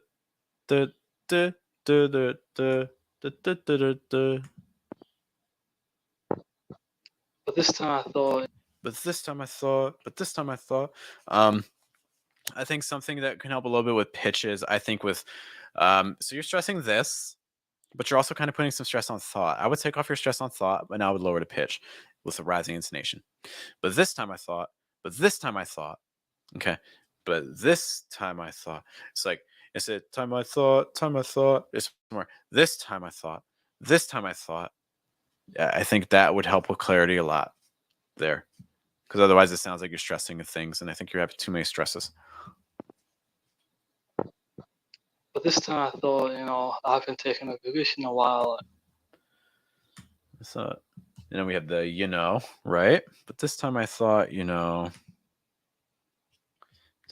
this time I thought, but this time I thought, but this time I thought. I think something that can help a little bit with pitches. I think with so you're stressing this, but you're also kind of putting some stress on thought. I would take off your stress on thought, but now I would lower the pitch with a rising intonation. But this time I thought, but this time I thought. Okay. But this time I thought. It's like instead of time I thought, it's more this time I thought, this time I thought. Yeah, I think that would help with clarity a lot there. Because otherwise it sounds like you're stressing things, and I think you're having too many stresses. but this time I thought, I haven't taken a vacation in a while. So, and then we have the, right? But this time I thought, this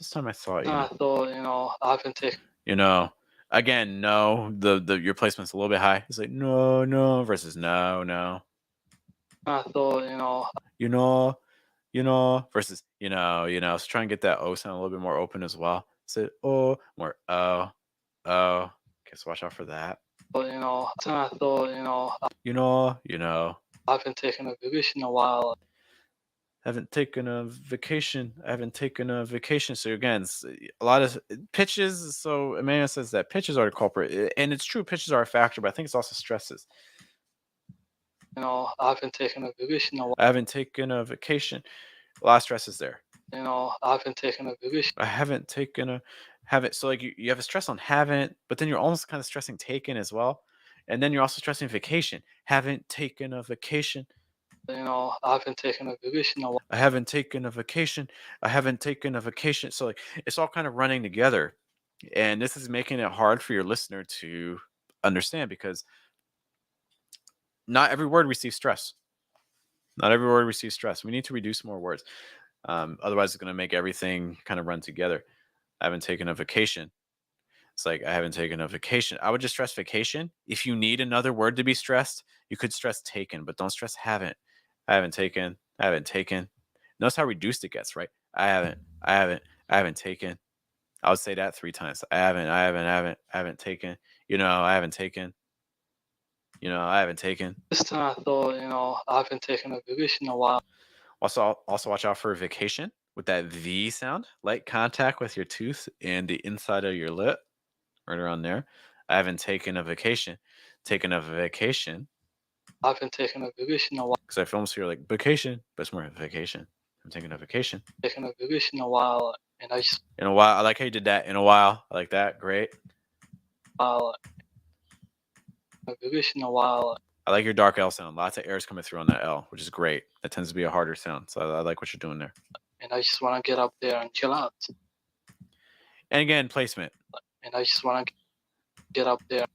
time I thought, I thought, I haven't taken. Again, no, your placement's a little bit high. It's like no versus no. I thought, versus So try and get that O sound a little bit more open as well. So oh, more oh. Okay, so watch out for that. But I thought, I haven't taken a vacation in a while. Haven't taken a vacation. So again, a lot of pitches. So Emmanuel says that pitches are the culprit, and it's true. Pitches are a factor, but I think it's also stresses. I haven't taken a vacation in a while. I haven't taken a vacation. A lot of stresses there. I haven't taken a vacation. I haven't taken a haven't. So like you have a stress on haven't, but then you're almost kind of stressing taken as well, and then you're also stressing vacation. Haven't taken a vacation. I haven't taken a vacation in a while. I haven't taken a vacation. I haven't taken a vacation. So like it's all kind of running together. And this is making it hard for your listener to understand because not every word receives stress. Not every word receives stress. We need to reduce more words. Otherwise it's going to make everything kind of run together. I haven't taken a vacation. It's like, I haven't taken a vacation. I would just stress vacation. If you need another word to be stressed, you could stress taken, but don't stress haven't. I haven't taken. Notice how reduced it gets, right? I haven't taken. I would say that 3 times. I haven't taken. I haven't taken. I haven't taken. This time I thought, I haven't taken a vacation in a while. Also watch out for vacation with that V sound. Light contact with your tooth and the inside of your lip. Right around there. I haven't taken a vacation. I haven't taken a vacation in a while. Because I almost hear like vacation, but it's more vacation. I'm taking a vacation. Taking a vacation in a while, and I just in a while. I like how you did that. In a while, I like that. Great. A vacation in a while. I like your dark L sound. Lots of airs coming through on that L, which is great. That tends to be a harder sound. So I like what you're doing there. And I just want to get up there and chill out. And again, placement. And I just want to get up there.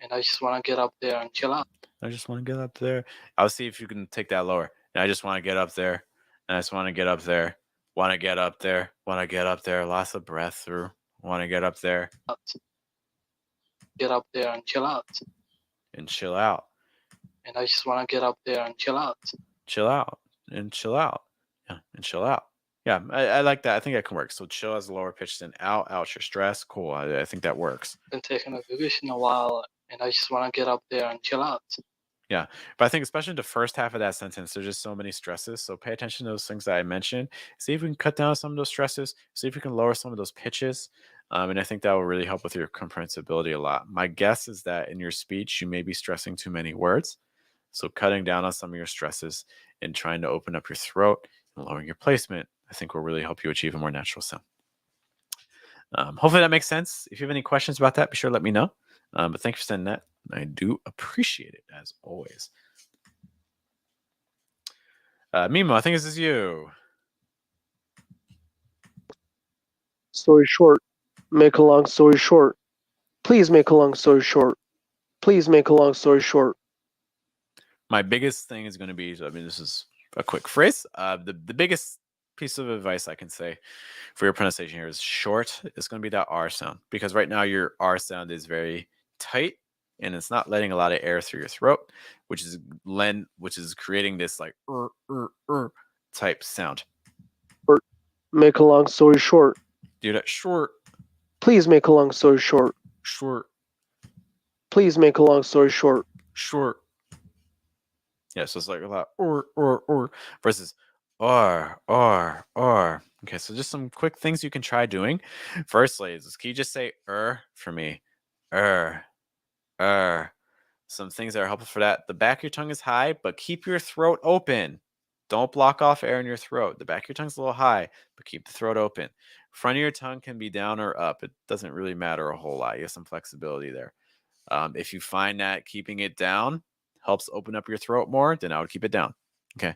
And I just want to get up there and chill out. I just want to get up there. I'll see if you can take that lower. And I just want to get up there. And I just want to get up there. Want to get up there. Want to get up there. Lots of breath through. Want to get up there. Get up there and chill out. And chill out. And I just want to get up there and chill out. Chill out. And chill out. Yeah. And chill out. Yeah, I like that. I think that can work. So chill as a lower pitch than out. Out's your stress. Cool. I think that works. Been taking a vacation in a while, and I just want to get up there and chill out. Yeah, but I think especially the first half of that sentence, there's just so many stresses. So pay attention to those things that I mentioned. See if we can cut down some of those stresses. See if we can lower some of those pitches. And I think that will really help with your comprehensibility a lot. My guess is that in your speech, you may be stressing too many words. So cutting down on some of your stresses and trying to open up your throat and lowering your placement, I think will really help you achieve a more natural sound. Hopefully that makes sense. If you have any questions about that, be sure to let me know. But thank you for sending that. I do appreciate it, as always. Mimo, I think this is you. Story short. Make a long story short. Please make a long story short. Please make a long story short. My biggest thing is going to be, I mean, this is a quick phrase. The biggest piece of advice I can say for your pronunciation here is short. It's going to be that R sound, because right now your R sound is very tight and it's not letting a lot of air through your throat, which is creating this like type sound. Make a long story short. Do that short. Please make a long story short. Short. Please make a long story short. Short. Yeah, so it's like a lot or versus or. Okay, so just some quick things you can try doing. Firstly, can you just say for me? Some things that are helpful for that. The back of your tongue is high, but keep your throat open. Don't block off air in your throat. The back of your tongue's a little high, but keep the throat open. Front of your tongue can be down or up. It doesn't really matter a whole lot. You have some flexibility there. If you find that keeping it down helps open up your throat more, then I would keep it down. Okay.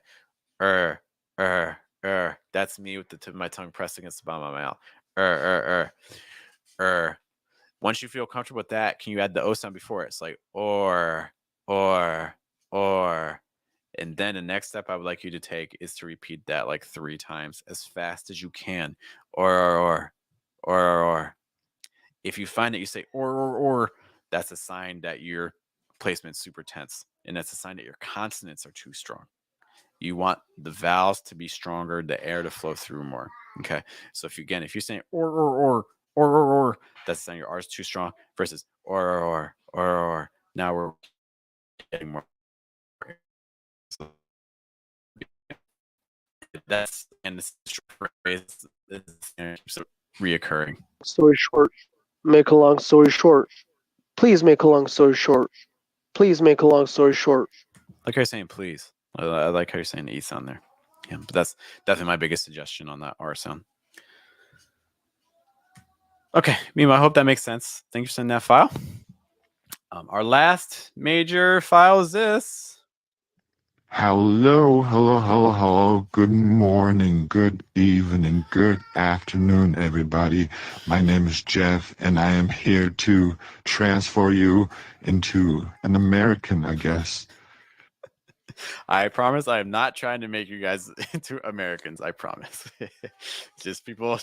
That's me with the tip of my tongue pressed against the bottom of my mouth. Once you feel comfortable with that, can you add the O sound before it? It's like or. And then the next step I would like you to take is to repeat that like 3 times as fast as you can. Or. If you find that you say or, that's a sign that your placement's super tense. And that's a sign that your consonants are too strong. You want the vowels to be stronger, the air to flow through more. Okay. So if you're saying or, that's a sign your R is too strong versus or. Now we're getting more. So that's, and this phrase is reoccurring. Story short. Make a long story short. Please make a long story short. Please make a long story short. Like you're saying, please. I like how you're saying the E sound there. Yeah, but that's definitely my biggest suggestion on that R sound. Okay, Mima, I hope that makes sense. Thank you for sending that file. Our last major file is this. Hello. Good morning, good evening, good afternoon, everybody. My name is Jeff, and I am here to transfer you into an American, I guess. I promise I am not trying to make you guys into Americans. I promise. Just people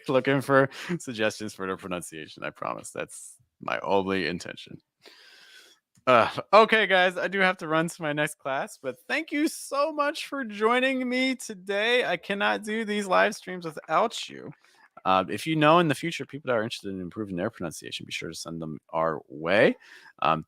looking for suggestions for their pronunciation. I promise. That's my only intention. Okay, guys, I do have to run to my next class, but thank you so much for joining me today. I cannot do these live streams without you. If you know in the future people that are interested in improving their pronunciation, be sure to send them our way.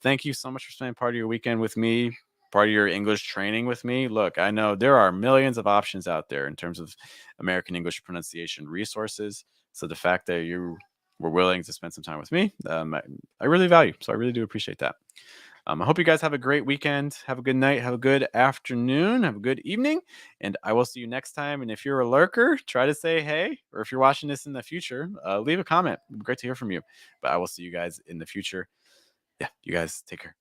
Thank you so much for spending part of your weekend with me, part of your English training with me. Look, I know there are millions of options out there in terms of American English pronunciation resources. So the fact that you were willing to spend some time with me, I really value. So I really do appreciate that. I hope you guys have a great weekend. Have a good night. Have a good afternoon. Have a good evening. And I will see you next time. And if you're a lurker, try to say hey. Or if you're watching this in the future, leave a comment. It'd be great to hear from you. But I will see you guys in the future. Yeah, you guys take care.